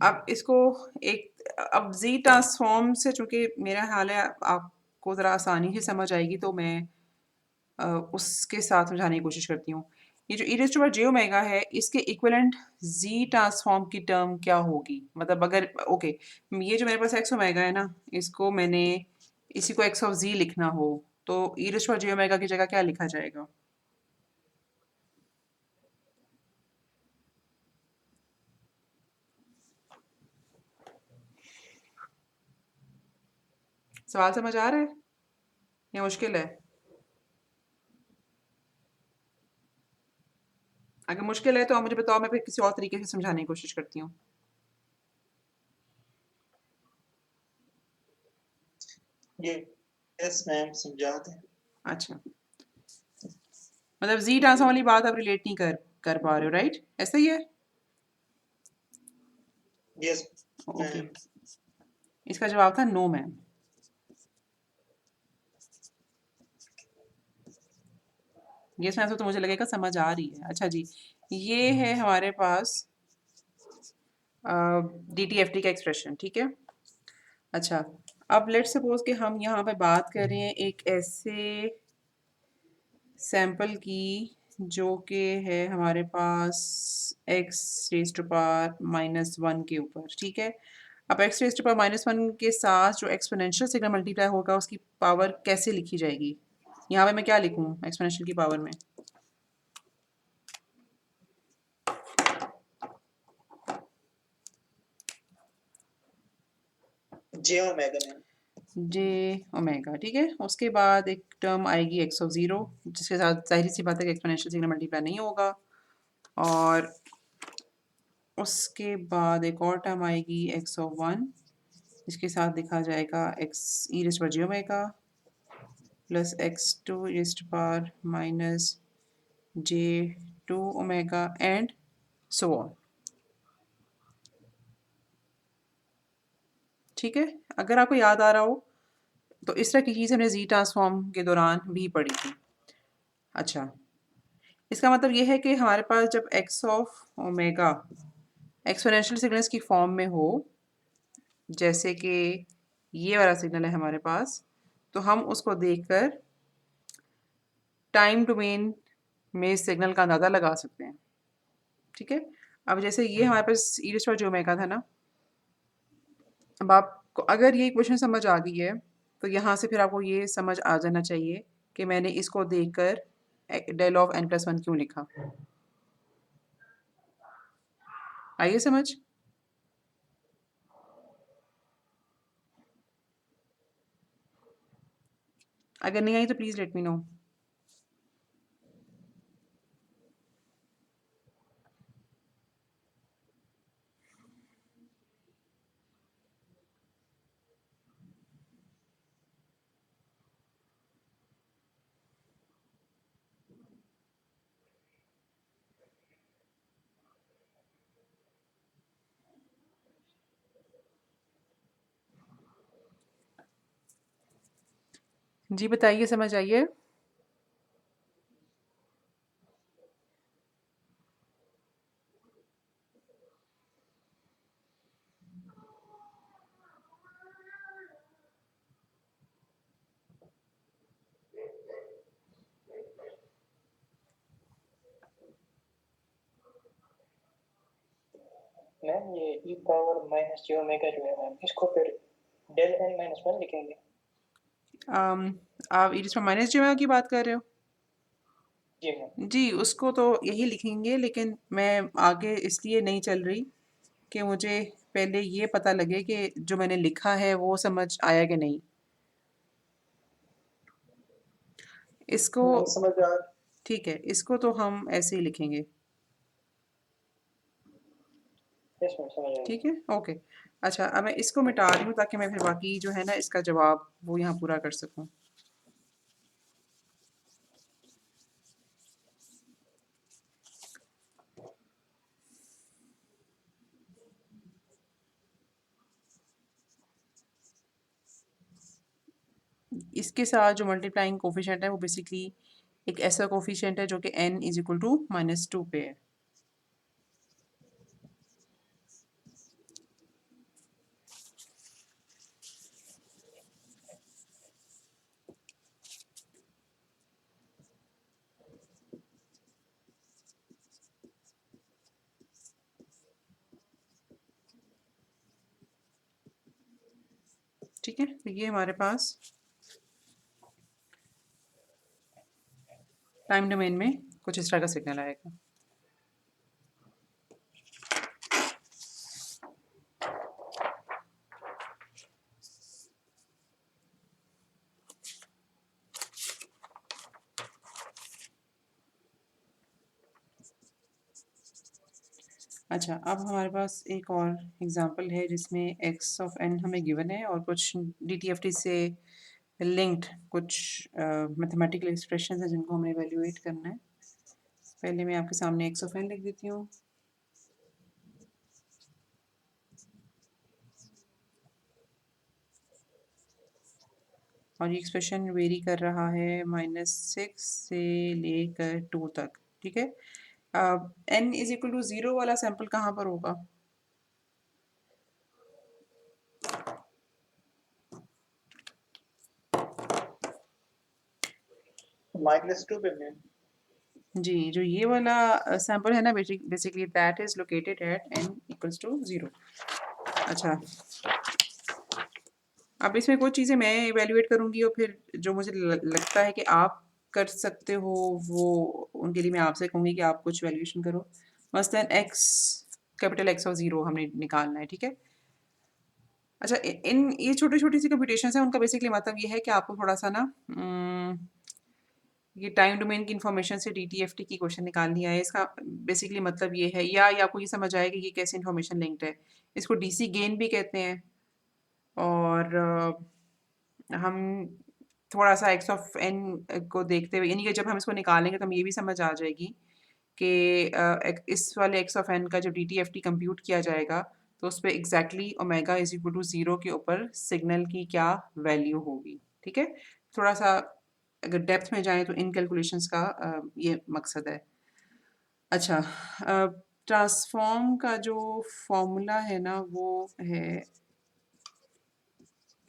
अब इसको अब जी ट्रांसफॉर्म से, चूंकि मेरा हाल है आपको ज़रा आसानी से समझ आएगी, तो मैं उसके साथ समझाने की कोशिश करती हूँ। ये जो E raise to J omega है, इसके इक्विवेलेंट जी ट्रांसफॉर्म की टर्म क्या होगी? मतलब अगर ओके, ये जो मेरे पास एक्स ओमेगा है ना, इसको मैंने इसी को एक्स ऑफ जी लिखना हो तो E raise to J omega की जगह क्या लिखा जाएगा? सवाल समझ आ रहा है या मुश्किल है? अगर मुश्किल है तो आप मुझे बताओ, मैं फिर किसी और तरीके से समझाने की कोशिश करती हूँ। ये यस मैम समझा दें। अच्छा, मतलब जी ट्रांसफॉर्म वाली बात आप रिलेट नहीं कर पा रहे हो, राइट? ऐसा ही है? Yes okay, ma'am. इसका जवाब था नो मैम। ये इसमें तो मुझे लगेगा समझ आ रही है। अच्छा जी, ये है हमारे पास DTFT का एक्सप्रेशन, ठीक है। अच्छा, अब लेट्स सपोज कि हम यहाँ पे बात कर रहे हैं एक ऐसे सैंपल की जो कि है हमारे पास x रेज़ टू पावर -1 के ऊपर, ठीक है। अब x रेज़ टू पावर -1 के साथ जो एक्सपोनेंशियल सिग्नल मल्टीप्लाई होगा उसकी पावर कैसे लिखी जाएगी? यहाँ पे मैं क्या लिखूँ एक्सपोनेंशियल की पावर में? जे ओमेगा मैम। जे ओमेगा, ठीक है। उसके बाद एक टर्म आएगी x ऑफ 0 जिसके साथ ज़ाहिर सी बात है कि एक्सपोनेंशियल सिग्नल मल्टीप्लाई नहीं होगा, और उसके बाद एक और टर्म आएगी x ऑफ 1 जिसके साथ लिखा जाएगा x e raise to power j omega plus x2 e raise to power minus j2 omega and so on, ठीक है। अगर आपको याद आ रहा हो तो इस तरह की चीज़ हमने जी ट्रांसफॉर्म के दौरान भी पढ़ी थी। अच्छा, इसका मतलब ये है कि हमारे पास जब x of omega exponential signals की फॉर्म में हो, जैसे कि ये वाला सिग्नल है हमारे पास, तो हम उसको देखकर टाइम डोमेन में सिग्नल का अंदाज़ा लगा सकते हैं, ठीक है। अब जैसे ये हमारे पास e raise to power j omega था ना, अब आपको अगर ये इक्वेशन समझ आ गई है तो यहाँ से फिर आपको ये समझ आ जाना चाहिए कि मैंने इसको देखकर डेल ऑफ n+1 क्यों लिखा। आइए समझ। अगर नहीं आई तो प्लीज़ लेट मी नो। जी बताइए, समझ आइए। मैम ये ई पावर माइनस जे ओमेगा जो है मैम, इसको फिर डेल n-1 लिखेंगे। आप E raise to power minus J omega की बात कर रहे हो? जी मैम। जी, उसको तो यही लिखेंगे, लेकिन मैं आगे इसलिए नहीं चल रही कि मुझे पहले ये पता लगे कि जो मैंने लिखा है वो समझ आया कि नहीं। इसको नहीं समझ आ ठीक है, इसको तो हम ऐसे ही लिखेंगे, यस मैम, समझ आ ठीक गया। है, ओके। अच्छा, अब मैं इसको मिटा रही हूँ ताकि मैं फिर बाकी जो है ना इसका जवाब वो यहाँ पूरा कर सकूँ। इसके साथ जो मल्टीप्लाइंग कोफिशिएंट है वो बेसिकली एक ऐसा कोफिशिएंट है जो कि n इज इक्वल टू -2 पे है। ठीक है, तो ये हमारे पास टाइम डोमेन में कुछ इस तरह का सिग्नल आएगा। अच्छा, अब हमारे पास एक और एग्जांपल है जिसमें x ऑफ n हमें गिवन है और कुछ DTFT से लिंक्ड कुछ मैथमेटिकल एक्सप्रेशंस हैं जिनको हमें इवैल्यूएट करना है। पहले मैं आपके सामने x ऑफ n लिख देती हूँ। और ये एक्सप्रेशन वेरी कर रहा है -6 से लेकर 2 तक, ठीक है। n इज इक्वल टू 0 वाला सैंपल कहाँ पर होगा? -2 पे मैम। जी, जो ये वाला सैंपल है ना, basically that is located at n equals to 0। अच्छा, अब इसमें कुछ चीज़ें मैं इवैल्यूएट करूँगी और फिर जो मुझे लगता है कि आप कर सकते हो, वो उनके लिए मैं आपसे कहूँगी कि आप कुछ वैल्यूएशन करो। मसलन x, कैपिटल X और 0 हमने निकालना है, ठीक है। अच्छा, इन ये छोटी-छोटी सी कंप्यूटेशंस हैं, उनका बेसिकली मतलब ये है कि आपको थोड़ा-सा ना ये टाइम डोमेन की इन्फॉर्मेशन से DTFT की क्वेश्चन निकालनी है। इसका बेसिकली मतलब ये है, या आपको ये समझ आए कि ये कैसे इन्फॉर्मेशन लिंक्ड है। इसको DC गेन भी कहते हैं। और हम थोड़ा-सा x ऑफ n को देखते हुए, यानी कि जब हम इसको निकालेंगे तो हमें ये भी समझ आ जाएगी कि इस वाले x ऑफ n का जब DTFT कंप्यूट किया जाएगा तो उस पे exactly omega is equal to 0 के ऊपर सिग्नल की क्या वैल्यू होगी, ठीक है? थोड़ा-सा अगर डेप्थ में जाएँ तो इन कैलकुलेशंस का ये मकसद है। अच्छा, ट्रांसफ़ॉर्म का जो फ़ॉर्मूला है ना, वो है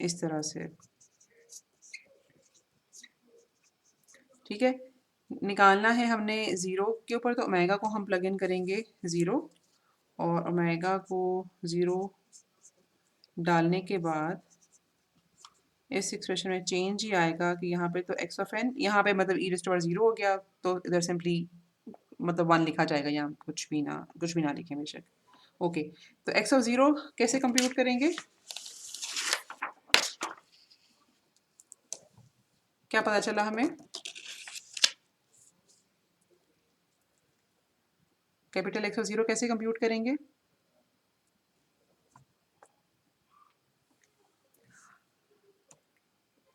इस तरह से, ठीक है। निकालना है हमने 0 के ऊपर, तो ओमेगा को हम प्लग इन करेंगे 0, और ओमेगा को 0 डालने के बाद इस एक्सप्रेशन में चेंज ही आएगा कि यहाँ पे तो x ऑफ n, यहाँ पे मतलब e रेज़ टू पावर 0 हो गया, तो इधर सिंपली मतलब 1 लिखा जाएगा, यहाँ कुछ भी ना लिखें बेशक। ओके, तो x ऑफ 0 कैसे कंप्यूट करेंगे? क्या पता चला हमें? कैपिटल X ऑफ 0 कैसे कंप्यूट करेंगे?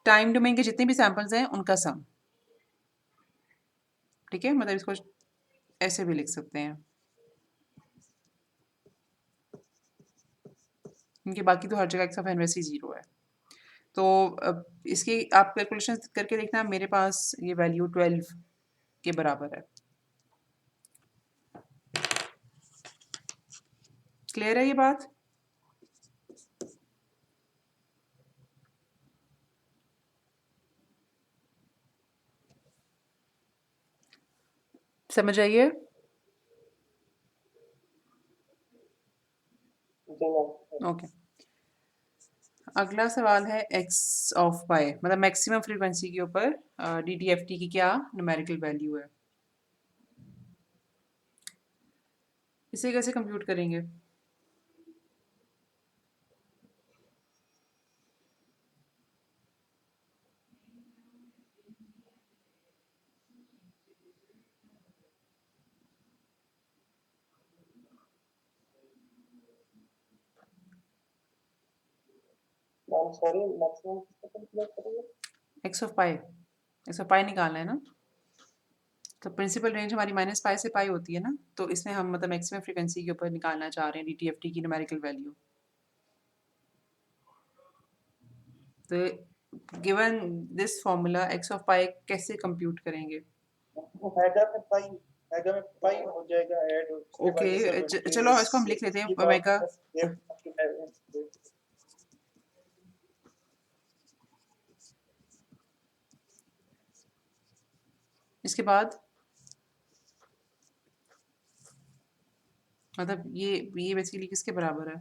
टाइम डोमेन के जितने भी सैंपल्स हैं उनका सम, ठीक है। मतलब इसको ऐसे भी लिख सकते हैं, क्योंकि बाकी तो हर जगह x ऑफ n वैसे ही 0 है। तो इसकी आप कैलकुलेशन करके देखना, मेरे पास ये वैल्यू 12 के बराबर है। क्लियर है ये बात? समझ आइए? जी मैम। ओके, अगला सवाल है x ऑफ पाई, मतलब मैक्सिमम फ्रीक्वेंसी के ऊपर DTFT की क्या न्यूमेरिकल वैल्यू है। इसे कैसे कंप्यूट करेंगे? मैम सॉरी, मैक्सिमम किसको कैलकुलेट करेंगे? एक्स ऑफ पाई निकालना है ना, तो प्रिंसिपल रेंज हमारी -पाई से पाई होती है ना, तो इसमें हम मतलब मैक्सिमम फ्रीक्वेंसी के ऊपर निकालना चाह रहे हैं DTFT की न्यूमेरिकल वैल्यू। तो given this formula x of pi कैसे कंप्यूट करेंगे? हेडर में पाई हो जाएगा ऐड, उसके बाद जैसे ओके, चलो इसको हम लिख लेते हैं ओमेगा। इसके बाद मतलब ये बेसिकली किसके बराबर है?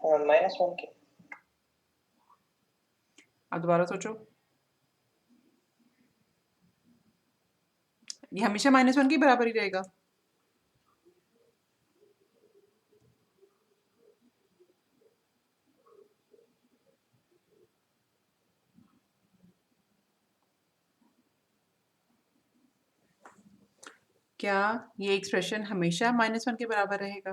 -1 के। आप दोबारा सोचो, ये हमेशा -1 के बराबर ही रहेगा। क्या ये एक्सप्रेशन हमेशा -1 के बराबर रहेगा?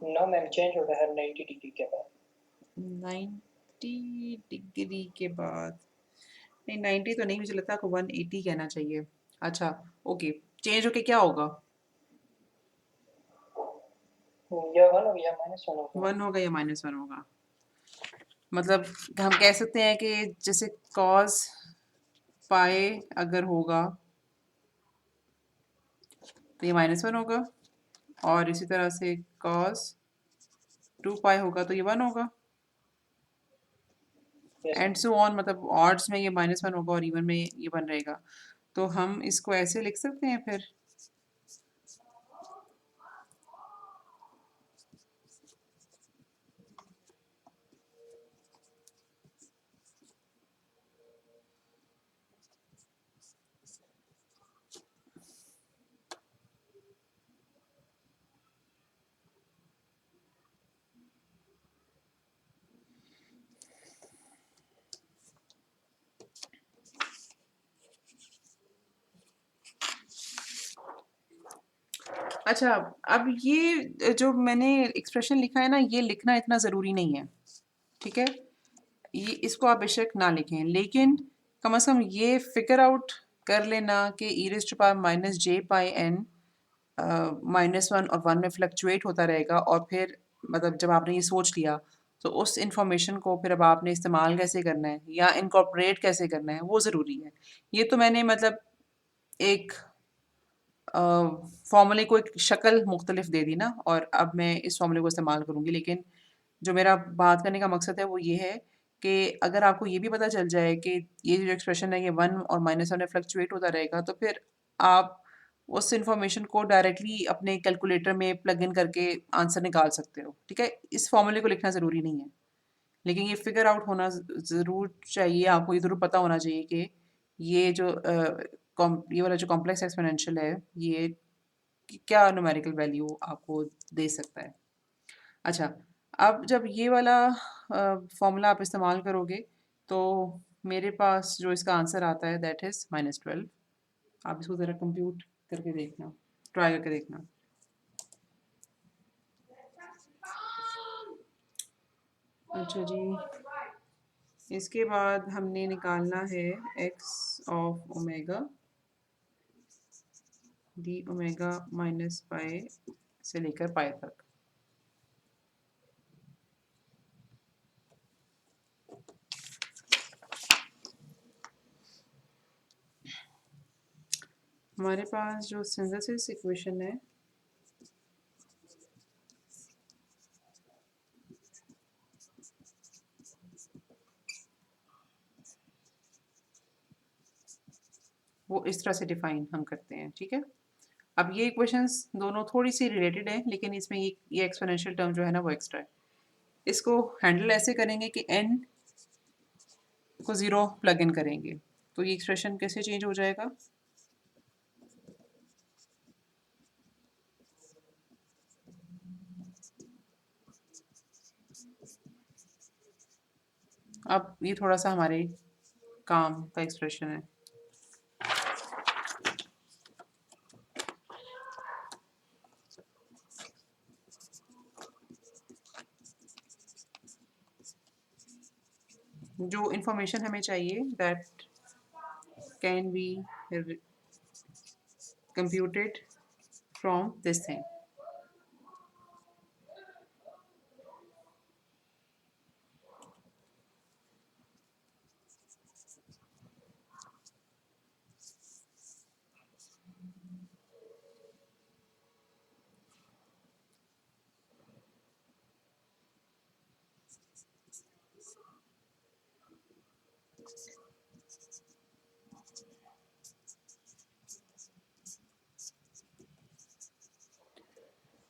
नो मैम, चेंज होगा हर 90 डिग्री के बाद। 90 डिग्री के बाद नहीं 90 तो नहीं, मुझे लगता है आपको 180 कहना चाहिए। अच्छा ओके, चेंज होके क्या होगा? या 1 होगा या -1 होगा। 1 होगा या -1 होगा? मतलब हम कह सकते हैं कि जैसे cos पाई अगर होगा तो ये -1 होगा, और इसी तरह से cos 2 पाई होगा तो ये 1 होगा, यस एंड सो ऑन। मतलब ऑड्स में ये -1 होगा और इवन में ये 1 रहेगा। तो हम इसको ऐसे लिख सकते हैं फिर। अच्छा, अब ये जो मैंने एक्सप्रेशन लिखा है ना, ये लिखना इतना ज़रूरी नहीं है, ठीक है? ये इसको आप बेशक ना लिखें, लेकिन कम से कम ये फिगर आउट कर लेना कि E raise to power minus J pi N -1 और 1 में फ्लक्चुएट होता रहेगा, और फिर मतलब जब आपने ये सोच लिया तो उस इंफॉर्मेशन को फिर अब आपने इस्तेमाल कैसे करना है या इनकॉर्पोरेट कैसे करना है, वो ज़रूरी है। ये तो मैंने मतलब एक फ़ॉर्मूले को एक शक्ल मुख्तलिफ दे दी ना, और अब मैं इस फ़ॉर्मूले को इस्तेमाल करूँगी। लेकिन जो मेरा बात करने का मकसद है वो ये है कि अगर आपको ये भी पता चल जाए कि ये जो एक्सप्रेशन है ये 1 और -1 में फ्लक्चुएट होता रहेगा, तो फिर आप उस इन्फॉर्मेशन को डायरेक्टली अपने कैलकुलेटर में प्लग इन करके आंसर निकाल सकते हो, ठीक है? इस फ़ॉर्मूले को लिखना ज़रूरी नहीं है। लेकिन ये फिगर आउट होना ज़रूर चाहिए, आपको ये ज़रूर पता होना चाहिए कि ये जो ये वाला जो कॉम्प्लेक्स एक्सपोनेंशियल है, ये क्या न्यूमेरिकल वैल्यू आपको दे सकता है। अच्छा, अब जब ये वाला फ़ॉर्मूला आप इस्तेमाल करोगे, तो मेरे पास जो इसका आंसर आता है दैट इज़ -12। आप इसको ज़रा कंप्यूट करके देखना, ट्राई करके देखना। अच्छा जी, इसके बाद हमने निकालना है x of omega D omega minus pi से लेकर पाई तक। हमारे पास जो सिंथेसिस इक्वेशन है वो इस तरह से डिफाइन हम करते हैं, ठीक है? अब ये इक्वेशंस दोनों थोड़ी सी रिलेटेड हैं, लेकिन इसमें ये एक्सपोनेंशियल टर्म जो है ना वो एक्स्ट्रा है। इसको हैंडल ऐसे करेंगे कि n को 0 प्लग इन करेंगे, तो ये एक्सप्रेशन कैसे चेंज हो जाएगा? अब ये थोड़ा सा हमारे काम का एक्सप्रेशन है। जो इंफॉर्मेशन हमें चाहिए that can be computed from this thing.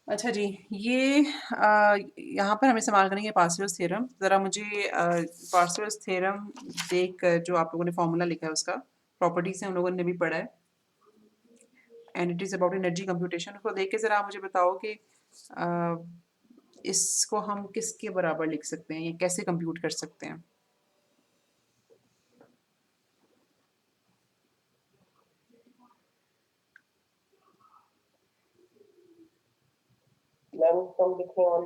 अच्छा जी, ये यहाँ पर हम इस्तेमाल करेंगे पार्सेवल्स थ्योरम। ज़रा मुझे पार्सेवल्स थ्योरम देख कर जो आप लोगों ने फॉर्मूला लिखा है उसका, प्रॉपर्टीज से हम लोगों ने भी पढ़ा है, and it is about energy computation. उसको देख के ज़रा आप मुझे बताओ कि अ, इसको हम किसके बराबर लिख सकते हैं या कैसे कंप्यूट कर सकते हैं? मैम हम लिखें on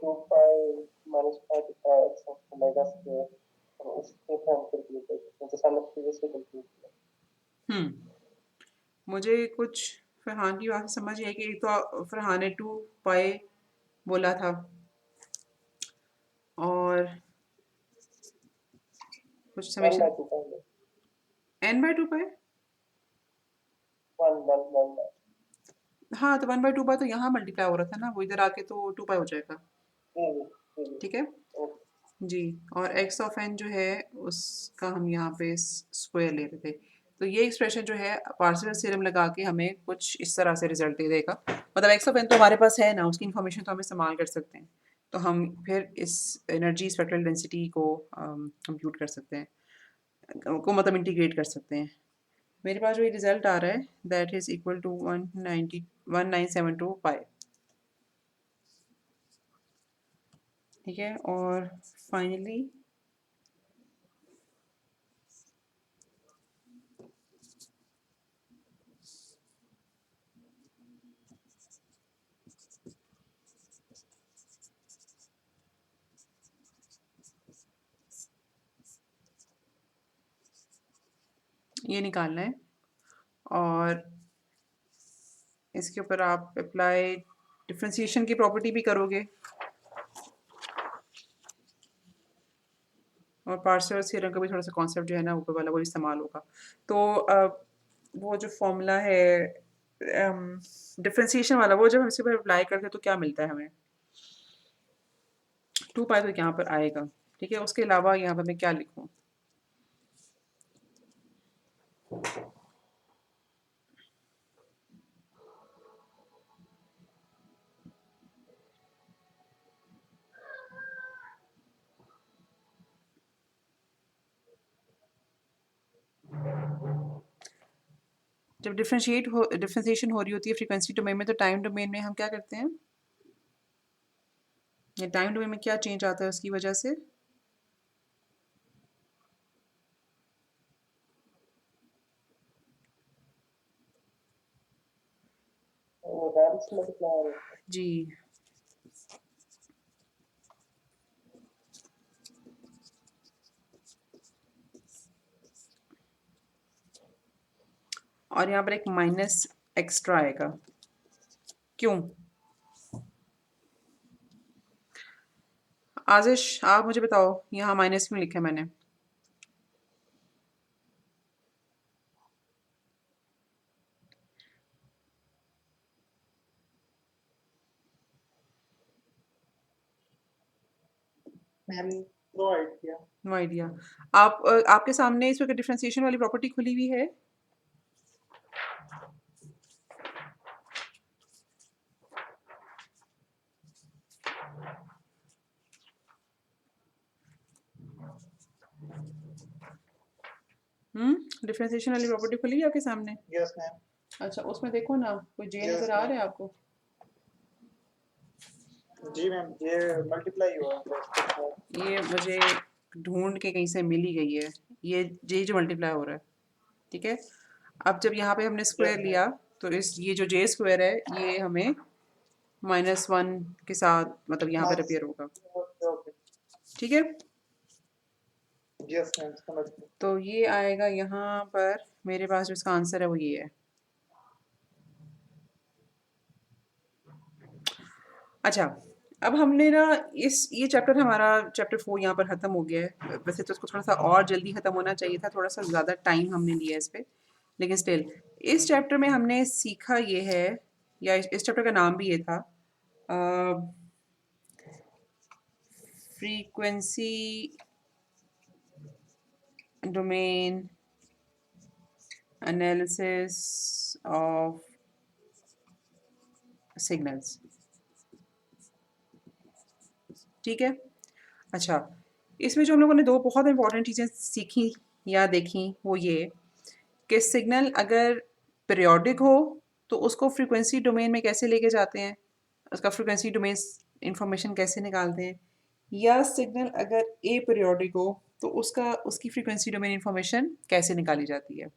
2 pi -pi to pi x of omega square उसके फॉर्म कर दिए थे जैसा हमने प्रीवियसली कंप्लीट किया। मुझे कुछ फरहान की बात से समझ आई कि एक तो फरहान ने 2 पाई बोला था और कुछ 1 समेशन by 2 पाएंगे, n बाय 2 पाई। 1 by हाँ, तो 1 बाय 2 पाई तो यहाँ मल्टीप्लाई हो रहा था ना, वो इधर आके तो 2 पाई हो जाएगा। ठीक है ओके। जी। और x ऑफ n जो है उसका हम यहाँ पे स्क्वायर ले रहे थे, तो ये एक्सप्रेशन जो है पार्शियल थ्योरम लगा के हमें कुछ इस तरह से रिजल्ट दे देगा। मतलब x ऑफ n तो हमारे पास है ना, उसकी इन्फॉर्मेशन तो हम इस्तेमाल कर सकते हैं, तो हम फिर इस एनर्जी स्पेक्ट्रल डेंसिटी को कंप्यूट कर सकते हैं, को मतलब इंटीग्रेट कर सकते हैं। मेरे पास जो ये रिजल्ट आ रहा है दैट इज इक्वल टू 1972 पाई। ठीक है, और फाइनली ये निकालना है और इसके ऊपर आप अप्लाई डिफ्रेंसिएशन की प्रॉपर्टी भी करोगे और पार्शियल थ्योरम का भी थोड़ा सा कॉन्सेप्ट जो है ना ऊपर वाला वो इस्तेमाल होगा। तो वो जो फॉर्मूला है डिफ्रेंसिएशन वाला, वो जब हम इसी पर अप्लाई करते हैं तो क्या मिलता है हमें, 2 पाई तो यहाँ पर आएगा। ठीक है, उसके अलावा यहाँ पर मैं क्या लिखूँ, जब डिफ्रेंशिएशन हो रही होती है फ्रीक्वेंसी डोमेन में, तो टाइम डोमेन में हम क्या करते हैं, ये टाइम डोमेन में क्या चेंज आता है उसकी वजह से, वो डायरेक्ट मल्टीप्लाई जी और यहाँ पर एक माइनस एक्स्ट्रा आएगा, क्यों? आजिश आप मुझे बताओ यहाँ माइनस क्यों लिखा है मैंने? Ma'am no idea. No idea. आप आपके सामने इस वक्त डिफ्रेंसिएशन वाली प्रॉपर्टी खुली हुई है? डिफ्रेंसिएशन वाली प्रॉपर्टी खुली है आपके सामने? Yes ma'am. अच्छा, उसमें देखो ना, कोई जे Yes, नजर आ ma'am. रहा है आपको? जी मैम, ये मल्टीप्लाई हुआ है। ये मुझे ढूंढ के कहीं से मिल ही गई है, ये जे जो मल्टीप्लाई हो रहा है। ठीक है, अब जब यहाँ पे हमने स्क्वायर Yes, लिया तो इस ये जो जे स्क्वायर है ये हमें -1 के साथ मतलब यहाँ पर अपेयर होगा। ओके। ठीक है, यस मैम, समझ गए। तो ये आएगा यहाँ पर, मेरे पास जो इसका आंसर है वो ये है। अच्छा, अब हमने ना ये चैप्टर हमारा चैप्टर 4 यहाँ पर ख़त्म हो गया है। वैसे तो इसको थोड़ा सा और जल्दी ख़त्म होना चाहिए था, थोड़ा सा ज़्यादा टाइम हमने लिया है इस पे, लेकिन स्टिल इस चैप्टर में हमने सीखा ये है, या इस चैप्टर का नाम भी ये था, frequency domain analysis of signals. ठीक है, अच्छा, इसमें जो हम लोगों ने दो बहुत इंपॉर्टेंट चीज़ें सीखी या देखी वो ये कि सिग्नल अगर पीरियोडिक हो तो उसको फ्रीक्वेंसी डोमेन में कैसे लेके जाते हैं, उसका फ्रीक्वेंसी डोमेन इंफॉर्मेशन कैसे निकालते हैं, या सिग्नल अगर ए पीरियोडिक हो तो उसकी फ्रीक्वेंसी डोमेन इंफॉर्मेशन कैसे निकाली जाती है।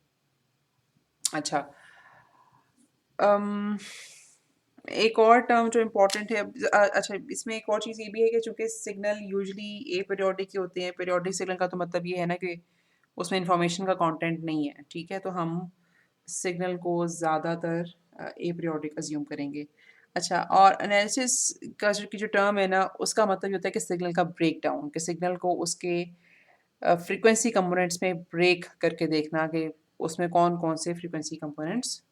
अच्छा, एक और टर्म जो इम्पोर्टेंट है, अच्छा इसमें एक और चीज़ ये भी है कि चूंकि सिग्नल यूजली ए पीरियोडिक के होते हैं, पीरियोडिक सिग्नल का तो मतलब ये है ना कि उसमें इंफॉर्मेशन का कंटेंट नहीं है, ठीक है, तो हम सिग्नल को ज़्यादातर ए पीरियोडिक अज्यूम करेंगे। अच्छा, और एनालिसिस का जो टर्म है ना, उसका मतलब ये होता है कि सिग्नल का ब्रेक डाउन, कि सिग्नल को उसके फ्रीक्वेंसी कंपोनेंट्स में ब्रेक करके देखना कि उसमें कौन कौन से फ्रीक्वेंसी कंपोनेंट्स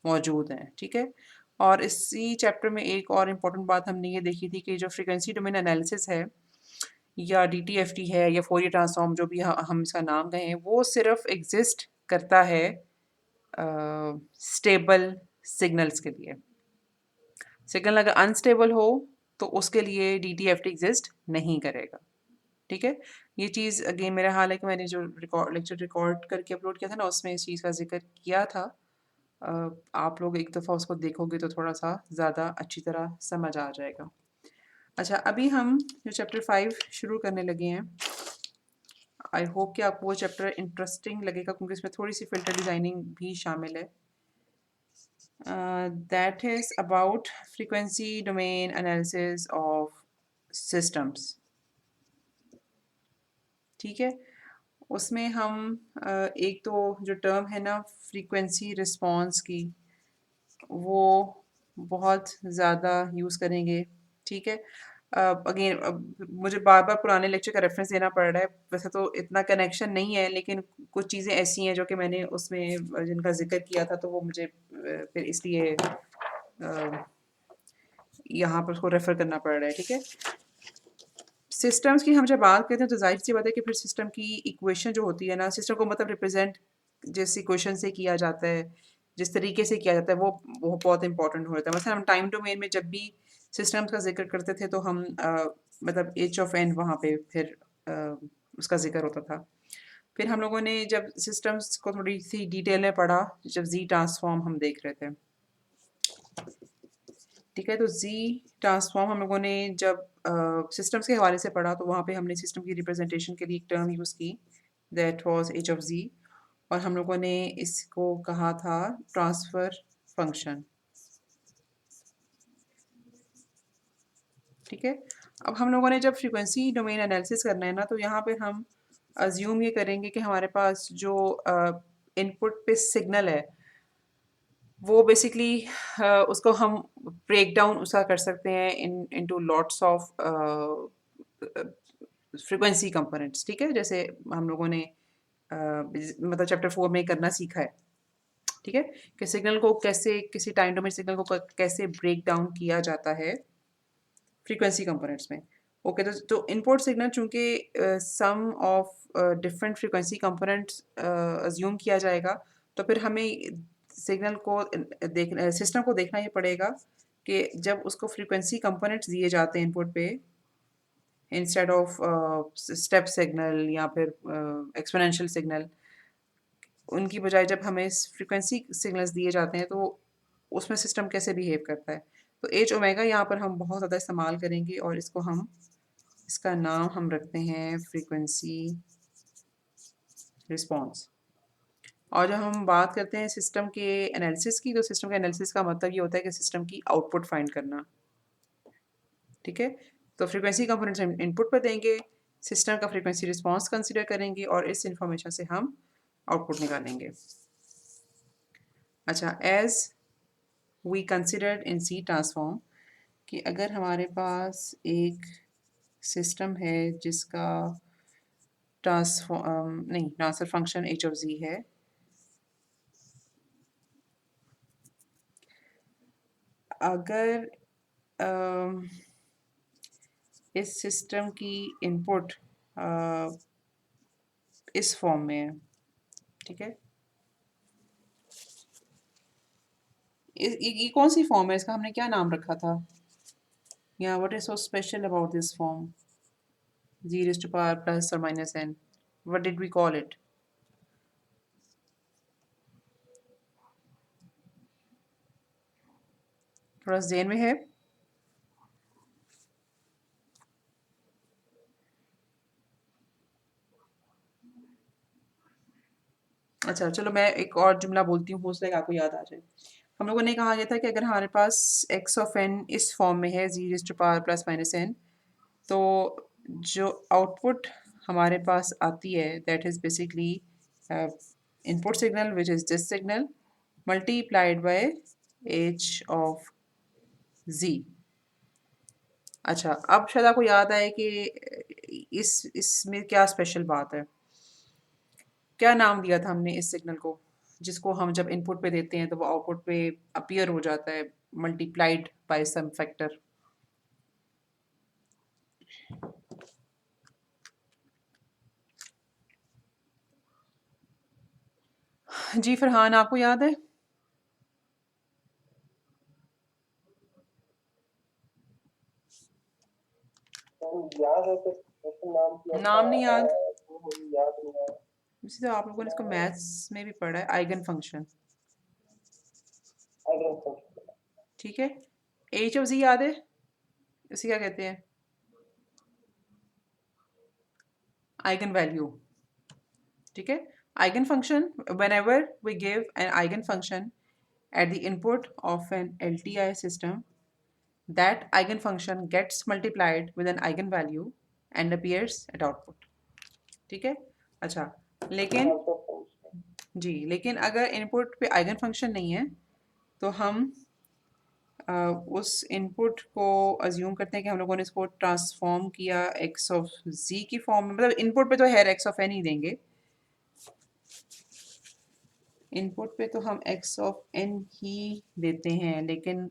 मौजूद हैं, ठीक है। और इसी चैप्टर में एक और इम्पॉर्टेंट बात हमने ये देखी थी कि जो फ्रीक्वेंसी डोमेन एनालिसिस है या डीटीएफटी है या फोरियर ट्रांसफॉर्म जो भी हम इसका नाम कहें, वो सिर्फ एग्जिस्ट करता है स्टेबल सिग्नल्स के लिए। सिग्नल अगर अनस्टेबल हो तो उसके लिए डीटीएफटी एग्जिस्ट नहीं करेगा, ठीक है। ये चीज़ अगेन मेरा हाल है कि मैंने जो लेक्चर रिकॉर्ड करके अपलोड किया था ना, उसमें इस चीज़ का जिक्र किया था। आप लोग एक दफ़ा उसको देखोगे तो थोड़ा सा ज़्यादा अच्छी तरह समझ आ जाएगा। अच्छा, अभी हम जो चैप्टर 5 शुरू करने लगे हैं, आई होप कि आपको वो चैप्टर इंटरेस्टिंग लगेगा क्योंकि इसमें थोड़ी सी फ़िल्टर डिज़ाइनिंग भी शामिल है। That is about frequency domain analysis of systems, ठीक है। उसमें हम एक तो जो टर्म है ना फ्रीक्वेंसी रिस्पॉन्स की, वो बहुत ज़्यादा यूज़ करेंगे, ठीक है। अगेन मुझे बार बार पुराने लेक्चर का रेफरेंस देना पड़ रहा है, वैसे तो इतना कनेक्शन नहीं है, लेकिन कुछ चीज़ें ऐसी हैं जो कि मैंने उसमें जिनका जिक्र किया था, तो वो मुझे फिर इसलिए यहाँ पर उसको रेफ़र करना पड़ रहा है, ठीक है। सिस्टम्स की हम जब बात करते हैं तो जाहिर सी बात है कि फिर सिस्टम की इक्वेशन जो होती है ना, सिस्टम को मतलब रिप्रेजेंट जिस इक्वेशन से किया जाता है, जिस तरीके से किया जाता है, वो बहुत इंपॉर्टेंट होता है। मतलब हम टाइम डोमेन में जब भी सिस्टम्स का जिक्र करते थे तो हम मतलब एच ऑफ एन वहाँ पे फिर उसका जिक्र होता था। फिर हम लोगों ने जब सिस्टम्स को थोड़ी सी डिटेल में पढ़ा, जब जी ट्रांसफॉर्म हम देख रहे थे, ठीक है, तो जी ट्रांसफॉर्म हम लोगों ने जब सिस्टम्स के हवाले से पढ़ा तो वहाँ पे हमने सिस्टम की रिप्रेजेंटेशन के लिए एक टर्म यूज़ की, दैट वाज एच ऑफ जी, और हम लोगों ने इसको कहा था ट्रांसफ़र फंक्शन, ठीक है। अब हम लोगों ने जब फ्रीक्वेंसी डोमेन एनालिसिस करना है ना, तो यहाँ पे हम अज्यूम ये करेंगे कि हमारे पास जो इनपुट पे सिग्नल है वो बेसिकली उसको हम ब्रेक डाउन उसका कर सकते हैं into lots of frequency components, ठीक है। जैसे हम लोगों ने मतलब चैप्टर 4 में करना सीखा है, ठीक है, कि सिग्नल को कैसे किसी टाइम डोमेन सिग्नल को कैसे ब्रेक डाउन किया जाता है फ्रीक्वेंसी कंपोनेंट्स में। ओके, तो इनपुट सिग्नल चूंकि sum of different frequency components assume किया जाएगा, तो फिर हमें सिग्नल को सिस्टम को देखना ये पड़ेगा कि जब उसको फ्रीक्वेंसी कंपोनेंट्स दिए जाते हैं इनपुट पे, इंस्टेड ऑफ स्टेप सिग्नल या फिर एक्सपोनेंशियल सिग्नल, उनकी बजाय जब हमें फ्रीक्वेंसी सिग्नल्स दिए जाते हैं तो उसमें सिस्टम कैसे बिहेव करता है। तो एच ओमेगा यहाँ पर हम बहुत ज़्यादा इस्तेमाल करेंगे और इसका नाम हम रखते हैं फ्रीक्वेंसी रिस्पॉन्स। और जब हम बात करते हैं सिस्टम के एनालिसिस की, तो सिस्टम के एनालिसिस का मतलब ये होता है कि सिस्टम की आउटपुट फाइंड करना, ठीक है। तो फ्रीक्वेंसी कंपोनेंट्स हम इनपुट पर देंगे, सिस्टम का फ्रीक्वेंसी रिस्पॉन्स कंसिडर करेंगे और इस इंफॉर्मेशन से हम आउटपुट निकालेंगे। अच्छा, as we considered in Z transform कि अगर हमारे पास एक सिस्टम है जिसका transfer function H of Z है, अगर इस सिस्टम की इनपुट इस फॉर्म में है, ठीक है, ये कौन सी फॉर्म है, इसका हमने क्या नाम रखा था, या what is so special about this form, z raise to power plus और minus n, what did we call it? थोड़ा ज़हन में है? अच्छा, चलो मैं एक और जुमला बोलती हूँ, हो सकता है कि आपको याद आ जाए। हम लोगों ने कहा गया था कि अगर हमारे पास x ऑफ n इस फॉर्म में है z⁻± n, तो जो आउटपुट हमारे पास आती है that is basically input signal which is this signal multiplied by h of z। अच्छा, अब शायद आपको याद आए कि इसमें क्या स्पेशल बात है। क्या नाम दिया था हमने इस सिग्नल को, जिसको हम जब इनपुट पे देते हैं तो वो आउटपुट पे अपीयर हो जाता है मल्टीप्लाइड बाय सम फैक्टर। जी फरहान, आपको याद है? याद है तो वैसे नाम क्या था, नाम नहीं याद? वो मुझे याद नहीं है। वैसे तो आप लोगों ने इसको मैथ्स में भी पढ़ा है, eigen function. I don't think. ठीक है, एच ऑफ जी याद है? इसे क्या कहते हैं? Eigen value. ठीक है, eigen function, whenever we give an eigen function at the input of an LTI system, that eigenfunction gets multiplied with an eigenvalue and appears at output। ठीक है, अच्छा, लेकिन जी, लेकिन अगर इनपुट पे आइगन फंक्शन नहीं है तो हम उस इनपुट को अज्यूम करते हैं कि हम लोगों ने इसको ट्रांसफॉर्म किया एक्स ऑफ जी की फॉर्म में। मतलब इनपुट पे तो है एक्स ऑफ एन ही देंगे, इनपुट पे तो हम एक्स ऑफ एन ही देते हैं, लेकिन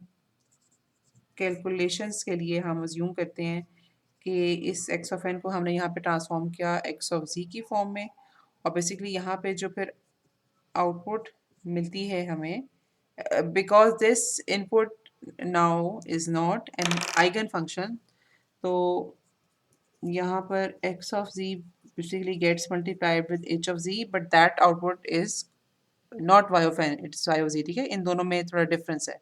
कैलकुलेशंस के लिए हम अज्यूम करते हैं कि इस एक्स ऑफ एन को हमने यहाँ पे ट्रांसफॉर्म किया एक्स ऑफ जी की फॉर्म में, और बेसिकली यहाँ पे जो फिर आउटपुट मिलती है हमें, because this input now is not an eigen function, तो यहाँ पर x of z basically gets multiplied with h of z, but that output is not y of n, it's y of z. ठीक है, इन दोनों में थोड़ा डिफरेंस है।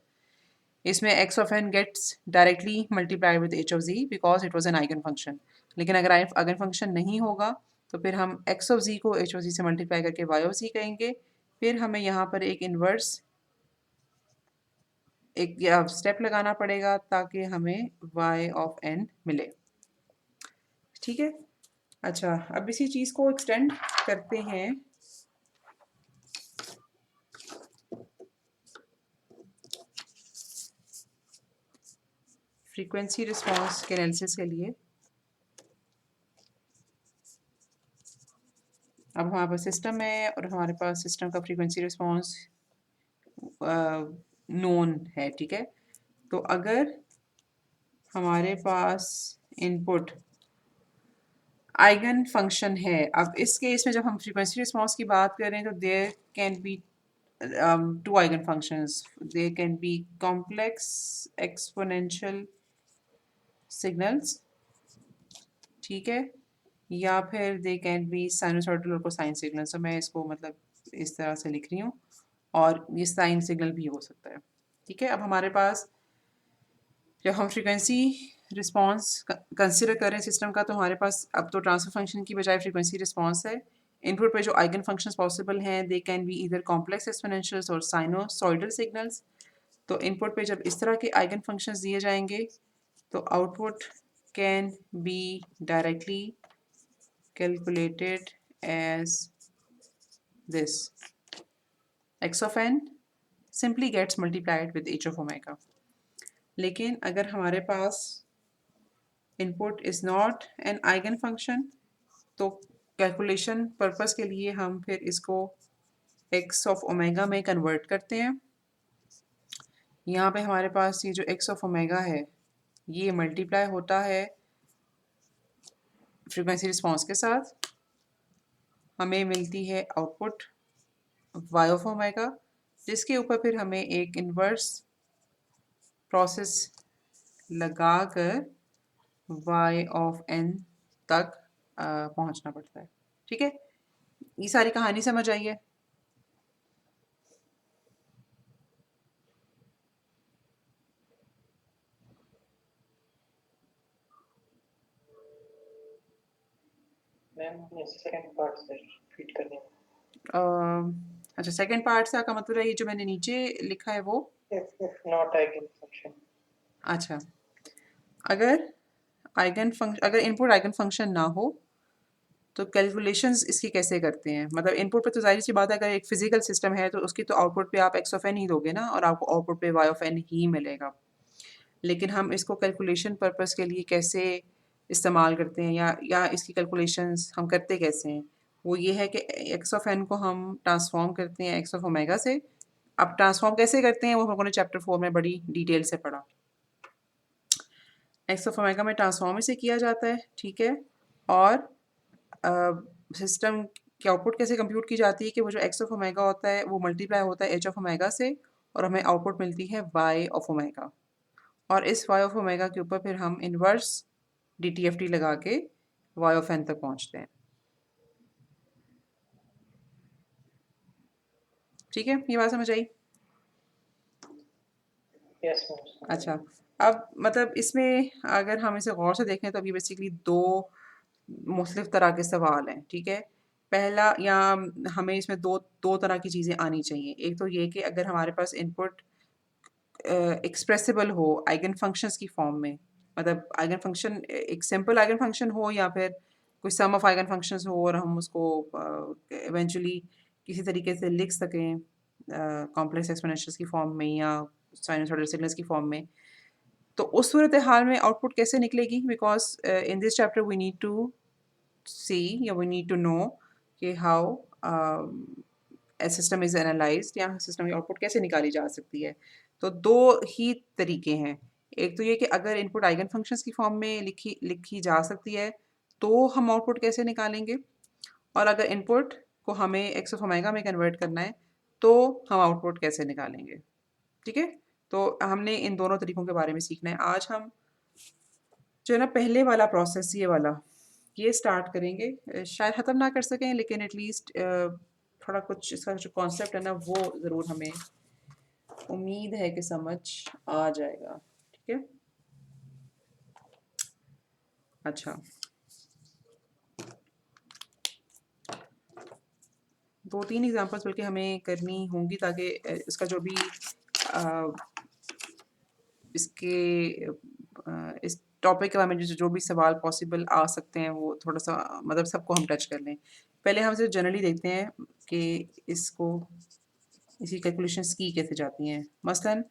इसमें x of n gets directly multiplied with h of z because it was an eigen function, लेकिन अगर आइगन फंक्शन नहीं होगा तो फिर हम एक्स ऑफ जी को एच ऑफ जी से मल्टीप्लाई करके वाई ऑफ जी कहेंगे। फिर हमें यहाँ पर एक इन्वर्स एक स्टेप लगाना पड़ेगा ताकि हमें y ऑफ n मिले। ठीक है, अच्छा, अब इसी चीज़ को एक्सटेंड करते हैं फ्रीक्वेंसी रिस्पांस के एनालिसिस के लिए। अब हमारे पास सिस्टम है और हमारे पास सिस्टम का फ्रीक्वेंसी रिस्पांस नोन है। ठीक है, तो अगर हमारे पास इनपुट आइगन फंक्शन है, अब इस केस में जब हम फ्रीक्वेंसी रिस्पांस की बात करें तो there can be two eigenfunctions. They can be complex exponential signals, ठीक है, या फिर दे कैन बी साइनोसॉइडल और कोसाइन सिग्नल। तो मैं इसको मतलब इस तरह से लिख रही हूँ, और ये साइन सिग्नल भी हो सकता है। ठीक है, अब हमारे पास जब हम फ्रीक्वेंसी रिस्पांस कंसिडर करें सिस्टम का, तो हमारे पास अब तो ट्रांसफर फंक्शन की बजाय फ्रीक्वेंसी रिस्पांस है। इनपुट पे जो आइगन फंक्शंस पॉसिबल हैं they can be either complex एक्सपोनेंशियल्स और साइनोसॉइडल सिग्नल्स। तो इनपुट पे जब इस तरह के आइगन फंक्शंस दिए जाएंगे तो output can be directly calculated as this, x of n simply gets multiplied with h of omega. लेकिन अगर हमारे पास input is not an eigen function तो कैलकुलेशन पर्पस के लिए हम फिर इसको एक्स ऑफ ओमेगा में कन्वर्ट करते हैं। यहाँ पे हमारे पास ये जो एक्स ऑफ ओमेगा है ये मल्टीप्लाई होता है फ्रीक्वेंसी रिस्पांस के साथ, हमें मिलती है आउटपुट y ऑफ ओमेगा, जिसके ऊपर फिर हमें एक इन्वर्स प्रोसेस लगाकर y ऑफ n तक पहुंचना पड़ता है। ठीक है, ये सारी कहानी समझ आई है? मैम ये सेकंड पार्ट से रिपीट करनी है। अच्छा, सेकंड पार्ट से आपका मतलब है ये जो मैंने नीचे लिखा है वो? if not eigenfunction. अच्छा, अगर अगर इनपुट आइगन फंक्शन ना हो तो कैलकुलेशंस इसकी कैसे करते हैं? मतलब इनपुट पे तो ज़ाहिर सी बात है, अगर एक फिजिकल सिस्टम है तो उसकी तो आउटपुट पे आप एक्स ऑफ एन ही दोगे ना, और आपको आउटपुट पे वाई ऑफ एन ही मिलेगा। लेकिन हम इसको कैलकुलेशन पर्पस के लिए कैसे इस्तेमाल करते हैं, या इसकी कैलकुलेशंस हम करते कैसे हैं? वो ये है कि एक्स ऑफ एन को हम ट्रांसफॉर्म करते हैं एक्स ऑफ ओमेगा से। अब ट्रांसफॉर्म कैसे करते हैं वो हम लोगों ने चैप्टर 4 में बड़ी डिटेल से पढ़ा। एक्स ऑफ ओमेगा में ट्रांसफॉर्म इसे किया जाता है, ठीक है। और सिस्टम की आउटपुट कैसे कंप्यूट की जाती है कि वो जो एक्स ऑफ ओमेगा होता है वो मल्टीप्लाई होता है एच ऑफ ओमेगा से, और हमें आउटपुट मिलती है वाई ऑफ ओमेगा। और इस वाई ऑफ ओमेगा के ऊपर फिर हम inverse D T F T लगा के वाई ऑफ एन तक पहुंचते हैं। ठीक है, ये बात समझ आई? Yes, ma'am. अच्छा, अब मतलब इसमें अगर हम इसे गौर से देखें तो अभी बेसिकली दो मुख्तलिफ तरह के सवाल हैं, ठीक है। पहला, या हमें इसमें दो दो तरह की चीज़ें आनी चाहिए। एक तो ये कि अगर हमारे पास इनपुट एक्सप्रेसिबल हो आइगन फंक्शंस की फॉर्म में, मतलब आइगन फंक्शन एक सिंपल आइगन फंक्शन हो, या फिर कोई सम ऑफ आइगन फंक्शंस हो और हम उसको इवेंचुअली किसी तरीके से लिख सकें कॉम्प्लेक्स एक्सपोनेंशियल्स की फॉर्म में या साइनसॉइडल सिग्नल्स की फॉर्म में। तो उस सूरत हाल में आउटपुट कैसे निकलेगी? Because in this chapter we need to see या वी नीड टू नो कि how a system is analysed, या सिस्टम की आउटपुट कैसे निकाली जा सकती है। तो दो ही तरीके हैं। एक तो ये कि अगर इनपुट आइगन फंक्शंस की फॉर्म में लिखी जा सकती है तो हम आउटपुट कैसे निकालेंगे, और अगर इनपुट को हमें एक्स ऑफ ओमेगा में कन्वर्ट करना है तो हम आउटपुट कैसे निकालेंगे। ठीक है, तो हमने इन दोनों तरीकों के बारे में सीखना है। आज हम जो है ना पहले वाला प्रोसेस, ये स्टार्ट करेंगे। शायद ख़त्म ना कर सकें, लेकिन एटलीस्ट थोड़ा कुछ इसका जो कॉन्सेप्ट है ना वो ज़रूर हमें उम्मीद है कि समझ आ जाएगा। ठीक है, अच्छा, दो तीन एग्जांपल्स बल्कि हमें करनी होंगी ताकि इसका जो भी इसके इस टॉपिक के बारे में जो भी सवाल पॉसिबल आ सकते हैं वो थोड़ा सा मतलब सबको हम टच कर लें। पहले हम सिर्फ जनरली देखते हैं कि इसकी कैलकुलेशंस की कैसे जाती हैं। मसलन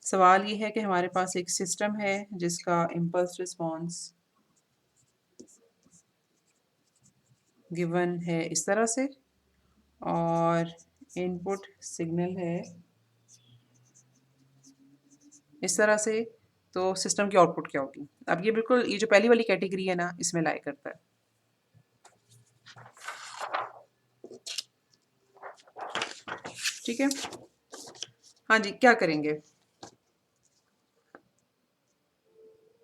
सवाल ये है कि हमारे पास एक सिस्टम है जिसका इम्पल्स रिस्पॉन्स गिवन है इस तरह से, और इनपुट सिग्नल है इस तरह से, तो सिस्टम की आउटपुट क्या होगी? अब ये बिल्कुल ये जो पहली वाली कैटेगरी है ना इसमें लाई करता है। ठीक है, हाँ जी, क्या करेंगे?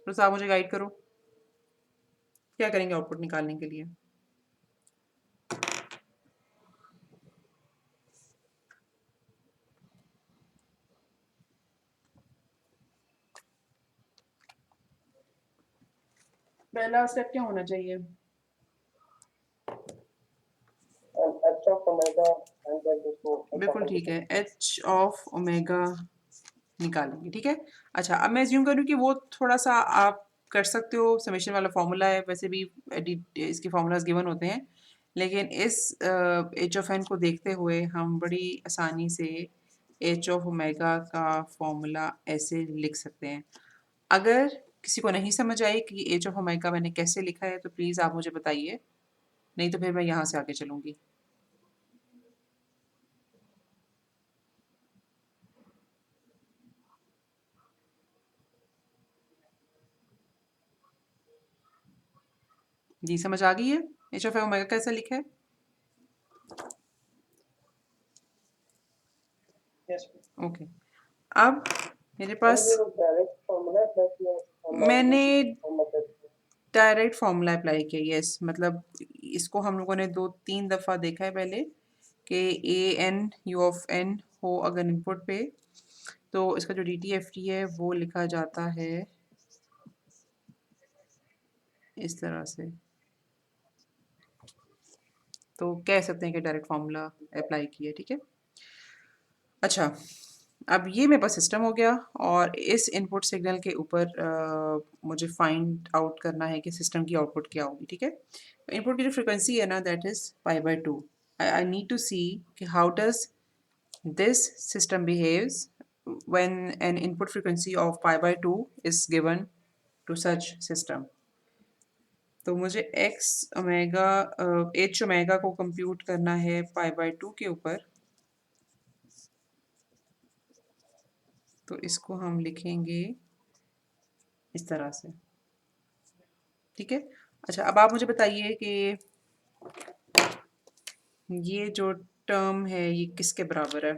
तो साहब मुझे गाइड करो, क्या करेंगे आउटपुट निकालने के लिए? पहला स्टेप क्या होना चाहिए? H of omega and then this to बिल्कुल ठीक है, एच ऑफ ओमेगा निकालेंगे। ठीक है, अच्छा, अब मैं एज्यूम करूँ कि वो थोड़ा सा आप कर सकते हो, समेशन वाला फॉर्मूला है, वैसे भी इसके फार्मूलाज गिवन होते हैं, लेकिन इस एच ऑफ एन को देखते हुए हम बड़ी आसानी से एच ऑफ ओमेगा का फॉर्मूला ऐसे लिख सकते हैं। अगर किसी को नहीं समझ आई कि एच ऑफ ओमेगा मैंने कैसे लिखा है तो प्लीज़ आप मुझे बताइए, नहीं तो फिर मैं यहाँ से आगे चलूँगी। जी, समझ आ गई है एच ऑफ ओमेगा कैसे लिखा है? yes. ओके, अब मेरे पास Direct formula plus मैंने डायरेक्ट फार्मूला अप्लाई किया। यस, मतलब इसको हम लोगों ने 2-3 दफ़ा देखा है पहले कि A N U of N हो अगर इनपुट पे, तो इसका जो डी टी एफ टी है वो लिखा जाता है इस तरह से। तो कह सकते हैं कि डायरेक्ट फार्मूला अप्लाई किया। ठीक है, अच्छा, अब ये मेरे पास सिस्टम हो गया और इस इनपुट सिग्नल के ऊपर मुझे फाइंड आउट करना है कि सिस्टम की आउटपुट क्या होगी, ठीक है? इनपुट की जो फ्रीक्वेंसी है ना that is π/2. I need to see कि how does this system behaves when an input frequency of π/2 is given to such system. तो मुझे x ओमेगा h ओमेगा को कंप्यूट करना है π/2 के ऊपर, तो इसको हम लिखेंगे इस तरह से, ठीक है? अच्छा, अब आप मुझे बताइए कि ये जो टर्म है ये किसके बराबर है?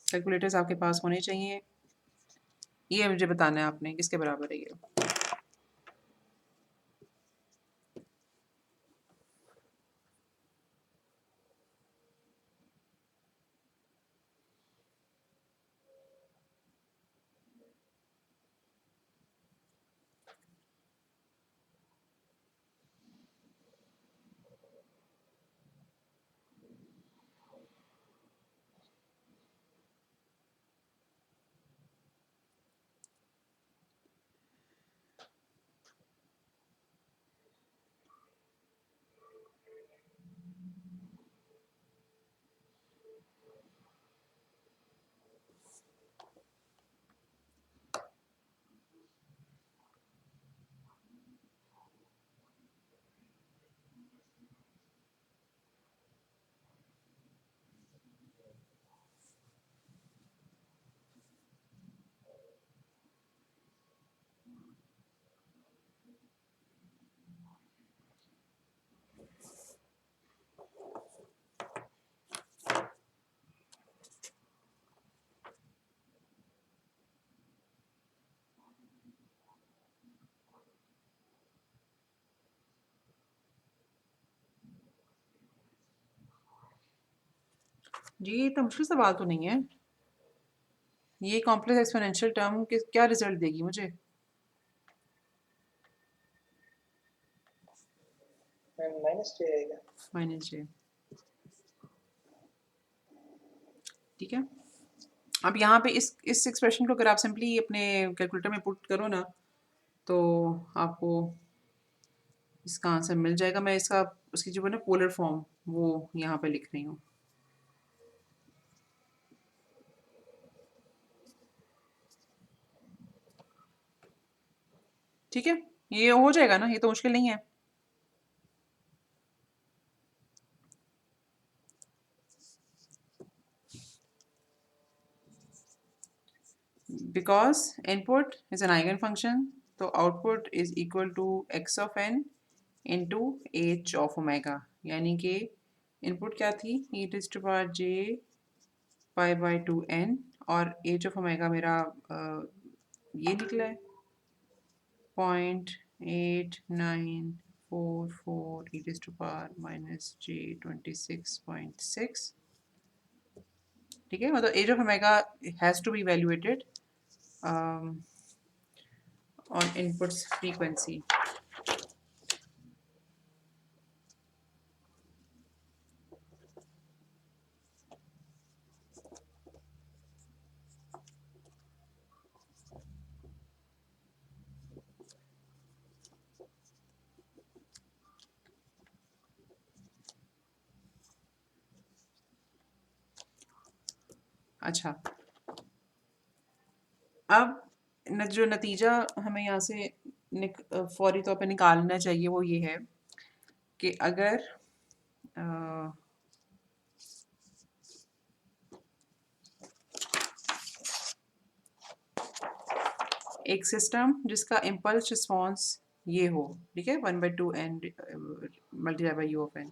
कैलकुलेटर्स आपके पास होने चाहिए। ये मुझे बताना है आपने किसके बराबर है ये। जी, ये इतना मुश्किल सवाल तो नहीं है। ये कॉम्प्लेक्स एक्सपोनेंशियल टर्म के क्या रिजल्ट देगी मुझे? -j आएगा। -j, ठीक है? अब यहाँ पे इस एक्सप्रेशन को अगर आप सिंपली अपने कैलकुलेटर में पुट करो ना, तो आपको इसका आंसर मिल जाएगा। मैं इसका उसकी जो है ना पोलर फॉर्म वो यहाँ पे लिख रही हूँ। ठीक है? ये हो जाएगा ना, ये तो मुश्किल नहीं है। Because input is an eigenfunction, तो output is equal to x of n into h of omega, यानी कि इनपुट क्या थी, e raised to power j π/2 n और h of omega मेरा ये निकला है 0.8944 e raised to power -j26.6, ठीक है? मतलब h of omega has to be evaluated on inputs frequency. अच्छा, अब जो नतीजा हमें यहाँ से फौरी तौर पे निकालना चाहिए वो ये है कि अगर एक सिस्टम जिसका इम्पल्स रिस्पॉन्स ये हो, ठीक है, 1/2 n multiply by u of n,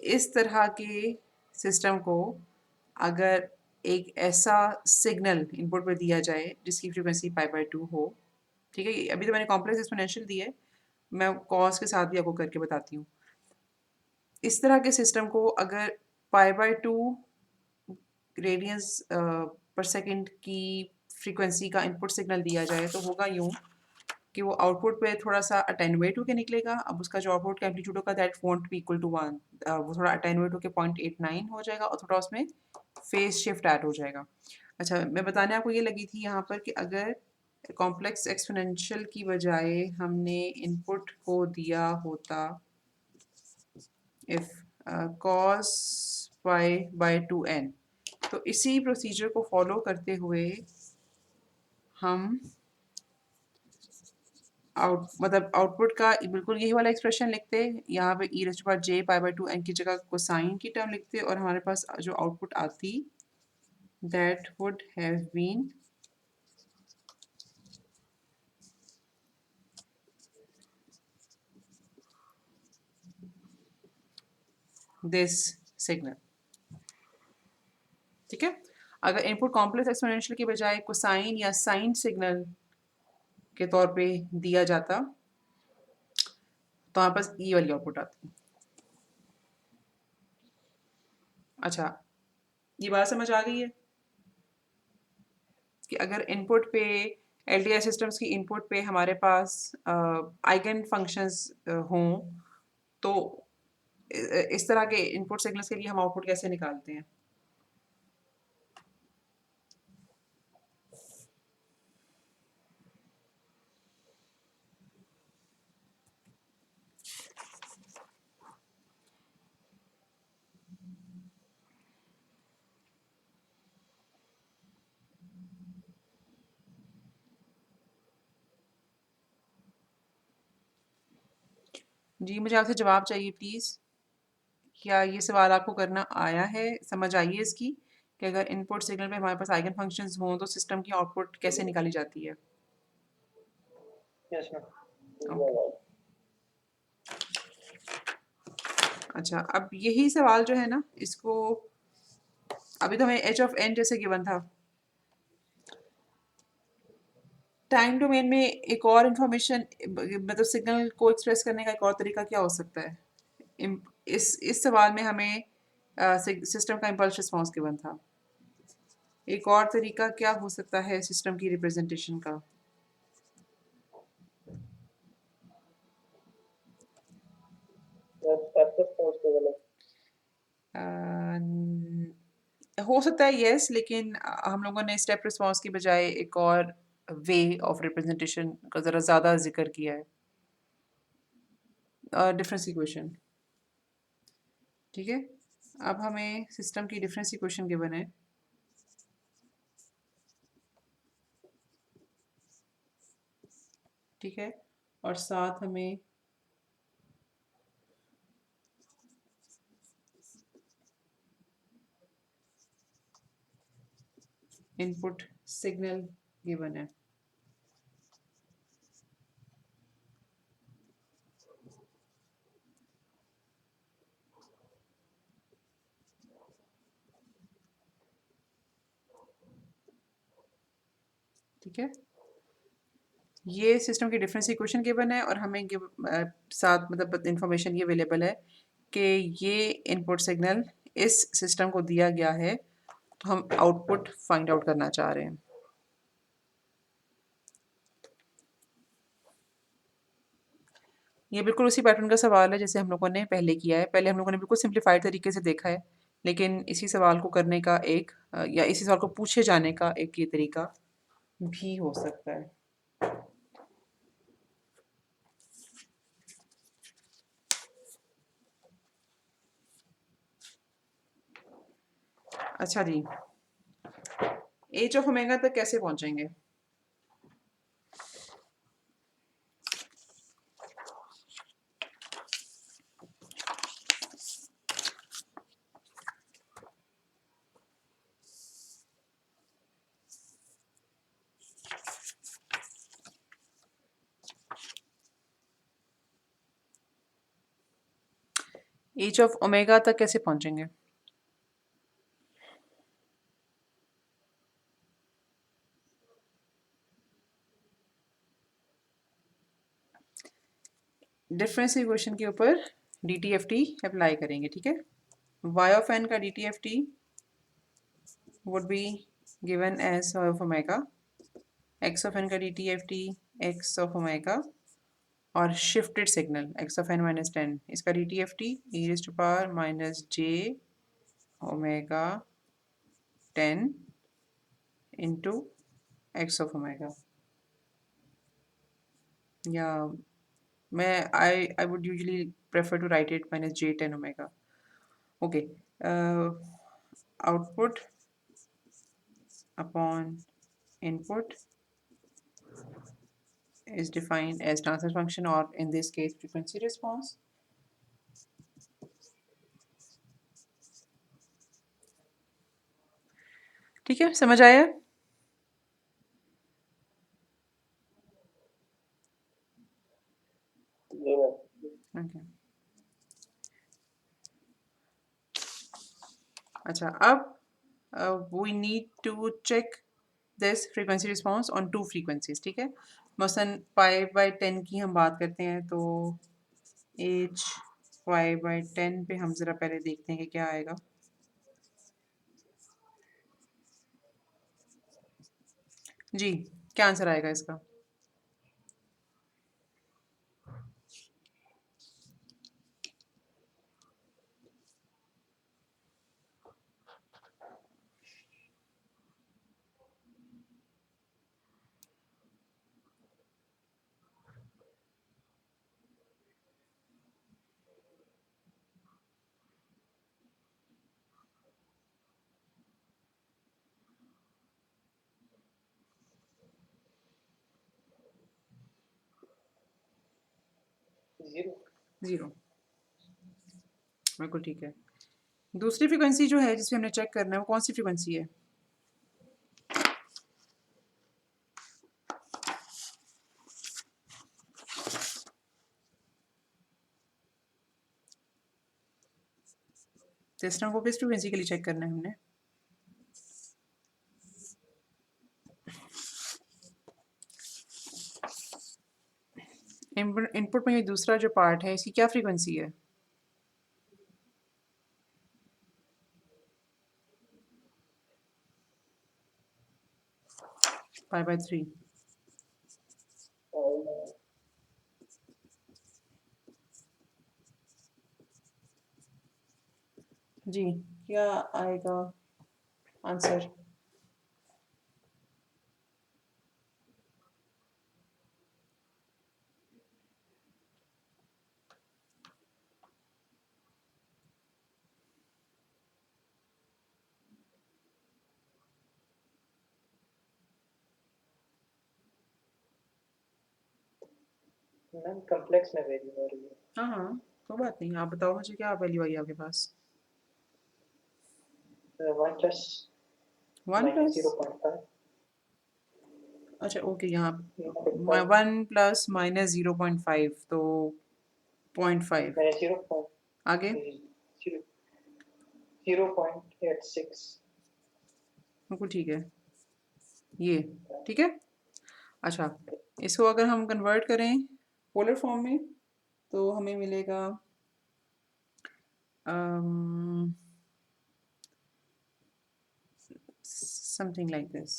इस तरह के सिस्टम को अगर एक ऐसा सिग्नल इनपुट पर दिया जाए जिसकी फ्रीक्वेंसी π/2 हो, ठीक है? अभी तो मैंने कॉम्प्लेक्स एक्सपोनेंशियल दी है, मैं कॉस के साथ भी आपको करके बताती हूँ। इस तरह के सिस्टम को अगर π/2 रेडियंस पर सेकंड की फ्रीक्वेंसी का इनपुट सिग्नल दिया जाए तो होगा यूँ कि वो आउटपुट पे थोड़ा सा अटेनुएट होकर निकलेगा। अब उसका जो आउटपुट का एम्पलीट्यूड होगा that won't be equal to 1, वो थोड़ा अटेनुएट होकर 0.89 हो जाएगा और थोड़ा उसमें फेज शिफ्ट ऐड हो जाएगा। अच्छा, मैं बताने आपको ये लगी थी यहाँ पर कि अगर कॉम्प्लेक्स एक्सपोनेंशियल की बजाय हमने इनपुट को दिया होता if cos y by 2n, तो इसी प्रोसीजर को फॉलो करते हुए हम आउटपुट का बिल्कुल यही वाला एक्सप्रेशन लिखते, यहाँ पे e raise to power j pi by 2n की जगह कोसाइन की टर्म लिखते और हमारे पास जो आउटपुट आती that would have been this signal. ठीक है, अगर इनपुट कॉम्प्लेक्स एक्सपोनेंशियल की बजाय कोसाइन या साइन सिग्नल के तौर पे दिया जाता तो हमारे पास ई वाली आउटपुट आती। अच्छा, ये बात समझ आ गई है कि अगर इनपुट पे एलटीआई सिस्टम्स की इनपुट पे हमारे पास आइगन फंक्शंस हों तो इस तरह के इनपुट सिग्नल्स के लिए हम आउटपुट कैसे निकालते हैं? जी, मुझे आपसे जवाब चाहिए प्लीज़। क्या ये सवाल आपको करना आया है? समझ आई है इसकी कि अगर इनपुट सिग्नल में हमारे पास आइगन फंक्शंस हों तो सिस्टम की आउटपुट कैसे निकाली जाती है? Yes, ma'am. ओके। अच्छा, अब यही सवाल जो है ना, इसको अभी तो हमें एच ऑफ एन जैसे गिवन था। टाइम डोमेन में एक और इन्फॉर्मेशन मतलब सिग्नल को एक्सप्रेस करने का एक और तरीका क्या हो सकता है? इस सवाल में हमें सिस्टम का इम्पल्स रिस्पॉन्स गिवन था। एक और तरीका क्या हो सकता है सिस्टम की रिप्रेजेंटेशन का? Step response के वाले. हो सकता है यस, लेकिन हम लोगों ने स्टेप रिस्पॉन्स की बजाय एक और वे ऑफ रिप्रेजेंटेशन का ज़रा ज़्यादा जिक्र किया है, डिफरेंस इक्वेशन। ठीक है, अब हमें सिस्टम की डिफरेंस इक्वेशन गिवन है। ठीक है, और साथ हमें इनपुट सिग्नल गिवन है। ठीक है, ये सिस्टम की डिफरेंस इक्वेशन गिवन है और हमें साथ मतलब इंफॉर्मेशन ये अवेलेबल है कि ये इनपुट सिग्नल इस सिस्टम को दिया गया है, तो हम आउटपुट फाइंड आउट करना चाह रहे हैं। ये बिल्कुल उसी पैटर्न का सवाल है जैसे हम लोगों ने पहले किया है। पहले हम लोगों ने बिल्कुल सिंप्लीफाइड तरीके से देखा है, लेकिन इसी सवाल को करने का या इसी सवाल को पूछे जाने का एक ये तरीका भी हो सकता है। अच्छा जी, एच ऑफ ओमेगा तक कैसे पहुंचेंगे? एच ऑफ ओमेगा तक कैसे पहुंचेंगे? डिफरेंस इक्वेशन के ऊपर DTFT अप्लाई करेंगे। ठीक है, y ऑफ n का DTFT would be given as y of omega, x of n का DTFT x of omega और shifted signal x of n minus 10 इसका DTFT e raised to power minus j omega 10 into x of omega. Yeah, I would usually prefer to write it minus j 10 omega. Okay, output upon input is defined as transfer function or in this case frequency response. ठीक है, समझ आया? जी मैम। Okay. अच्छा, अब we need to check this frequency response on two frequencies, ठीक है? मसलन पाई बाई 10 की हम बात करते हैं तो h पाई बाई 10 पे हम ज़रा पहले देखते हैं कि क्या आएगा. जी, क्या आंसर आएगा इसका? जीरो। 0. बिल्कुल ठीक है. दूसरी फ्रीक्वेंसी जो है जिसपे हमने चेक करना है वो कौन सी फ्रीक्वेंसी है? सिस्टम को किस फ्रीक्वेंसी के लिए चेक करना है हमने? इनपुट में ये दूसरा जो पार्ट है इसकी क्या फ्रीक्वेंसी है? Pi by 3. जी, क्या आएगा आंसर? मैम कॉम्प्लेक्स में वैल्यू हो रही है। हाँ, कोई बात नहीं. आप बताओ मुझे क्या वैल्यू आई आपके पास? 1 प्लस 1 प्लस 0.5। अच्छा ओके यहाँ 0.5 1 प्लस माइनस 0.5 तो 0.5 मैंने 0. आगे 0.86। बिल्कुल ठीक है. ये ठीक है. अच्छा, इसको अगर हम कन्वर्ट करें पोलर फॉर्म में तो हमें मिलेगा समथिंग लाइक दिस.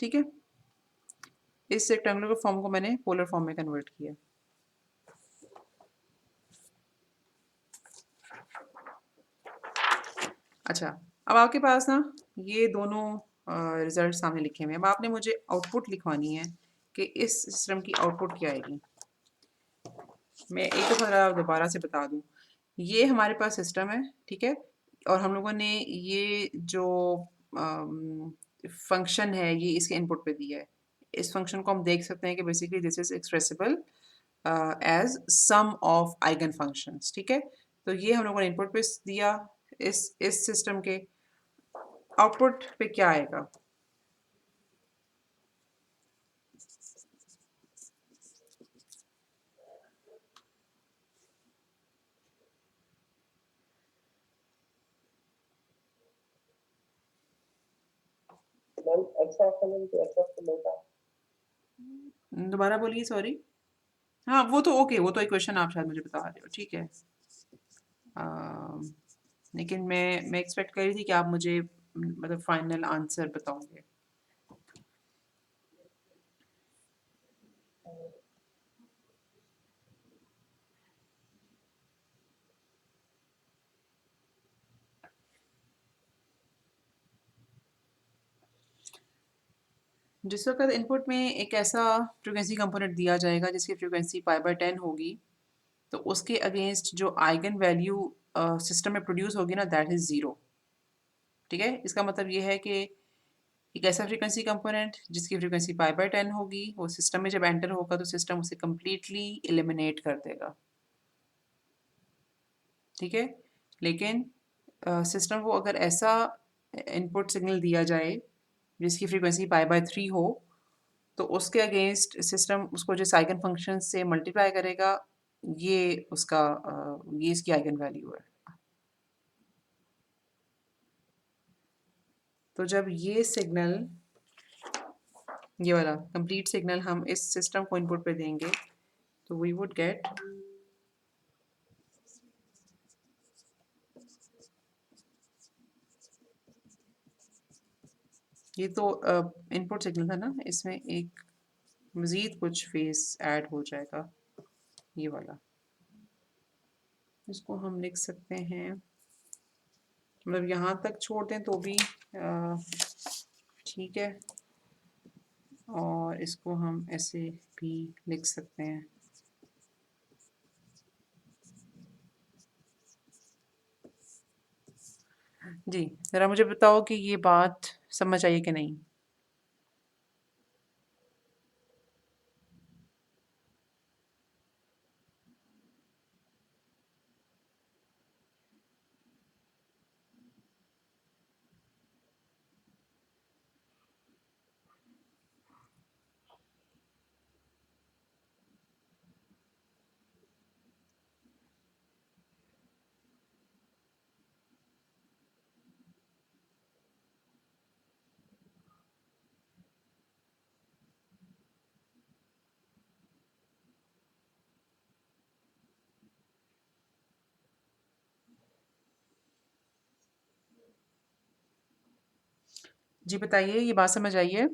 ठीक है, इस रेक्टेंगुलर फॉर्म को मैंने पोलर फॉर्म में कन्वर्ट किया. अच्छा, अब आपके पास ना ये दोनों रिजल्ट सामने लिखे हुए हैं. अब आपने मुझे आउटपुट लिखवानी है कि इस सिस्टम की आउटपुट क्या आएगी. मैं एक दफ़ा दोबारा से बता दूं, ये हमारे पास सिस्टम है, ठीक है, और हम लोगों ने ये जो फंक्शन है ये इसके इनपुट पे दिया है. इस फंक्शन को हम देख सकते हैं कि basically this is expressible as sum of eigen functions. ठीक है, तो ये हम लोगों ने इनपुट पे दिया. इस सिस्टम के आउटपुट पे क्या आएगा? मैम एक्स ऑफ तो एक्स ऑफ लेगा। दोबारा बोलिए, सॉरी. हाँ वो तो ओके, वो तो इक्वेशन आप शायद मुझे बता रहे हो, ठीक है. लेकिन मैं एक्सपेक्ट कर रही थी कि आप मुझे मतलब फाइनल आंसर बताओगे? जिस वक्त इनपुट में एक ऐसा फ्रिक्वेंसी कंपोनेंट दिया जाएगा जिसकी फ्रिक्वेंसी π/10 होगी, तो उसके अगेंस्ट जो आइगन वैल्यू सिस्टम में प्रोड्यूस होगी ना, दैट इज़ ज़ीरो। ठीक है, इसका मतलब ये है कि एक ऐसा फ्रिक्वेंसी कंपोनेंट जिसकी फ्रिक्वेंसी π/10 होगी, वो सिस्टम में जब एंटर होगा तो सिस्टम उसे कम्प्लीटली एलिमिनेट कर देगा। ठीक है, लेकिन सिस्टम को अगर ऐसा इनपुट सिग्नल दिया जाए जिसकी फ्रीक्वेंसी π/3 हो, तो उसके अगेंस्ट सिस्टम उसको जिस आइगन फंक्शन से मल्टीप्लाई करेगा, ये उसका ये इसकी आइगन वैल्यू है। तो जब ये सिग्नल, ये वाला कंप्लीट सिग्नल हम इस सिस्टम को इनपुट पे देंगे, तो वी वुड गेट ये तो इनपुट सिग्नल था ना, इसमें एक मज़ीद कुछ फेस ऐड हो जाएगा, ये वाला। इसको हम लिख सकते हैं, मतलब यहाँ तक छोड़ दें तो भी ठीक है, और इसको हम ऐसे भी लिख सकते हैं। जी, ज़रा मुझे बताओ कि ये बात समझ आई कि नहीं? जी बताइए, ये बात समझ आई है?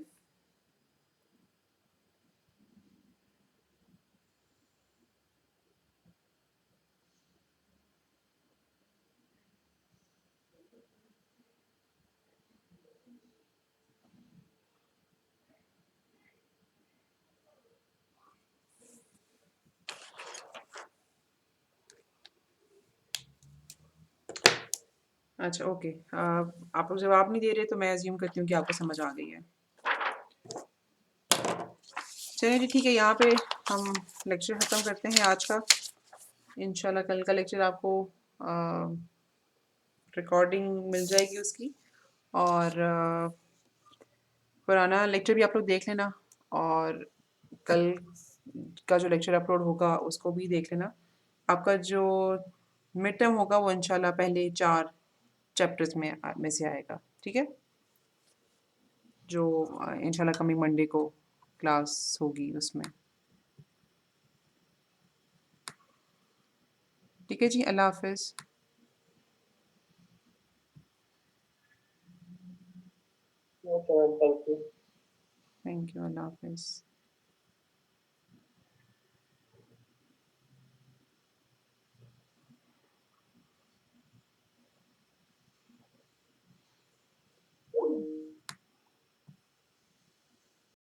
अच्छा, ओके। आप लोग जवाब नहीं दे रहे तो मैं अज्यूम करती हूँ कि आपको समझ आ गई है। चलिए जी, ठीक है, यहाँ पे हम लेक्चर ख़त्म करते हैं आज का। इंशाल्लाह कल का लेक्चर आपको रिकॉर्डिंग मिल जाएगी उसकी, और पुराना लेक्चर भी आप लोग देख लेना, और कल का जो लेक्चर अपलोड होगा उसको भी देख लेना। आपका जो मिड टर्म होगा वो इंशाल्लाह पहले 4 चैप्टर्स में से आएगा, ठीक है? जो इंशाल्लाह कमिंग मंडे को क्लास होगी उसमें। ठीक है जी, अल्लाह हाफ़िज़। Okay, ma'am, thank you. Thank you, अल्लाह हाफ़िज़।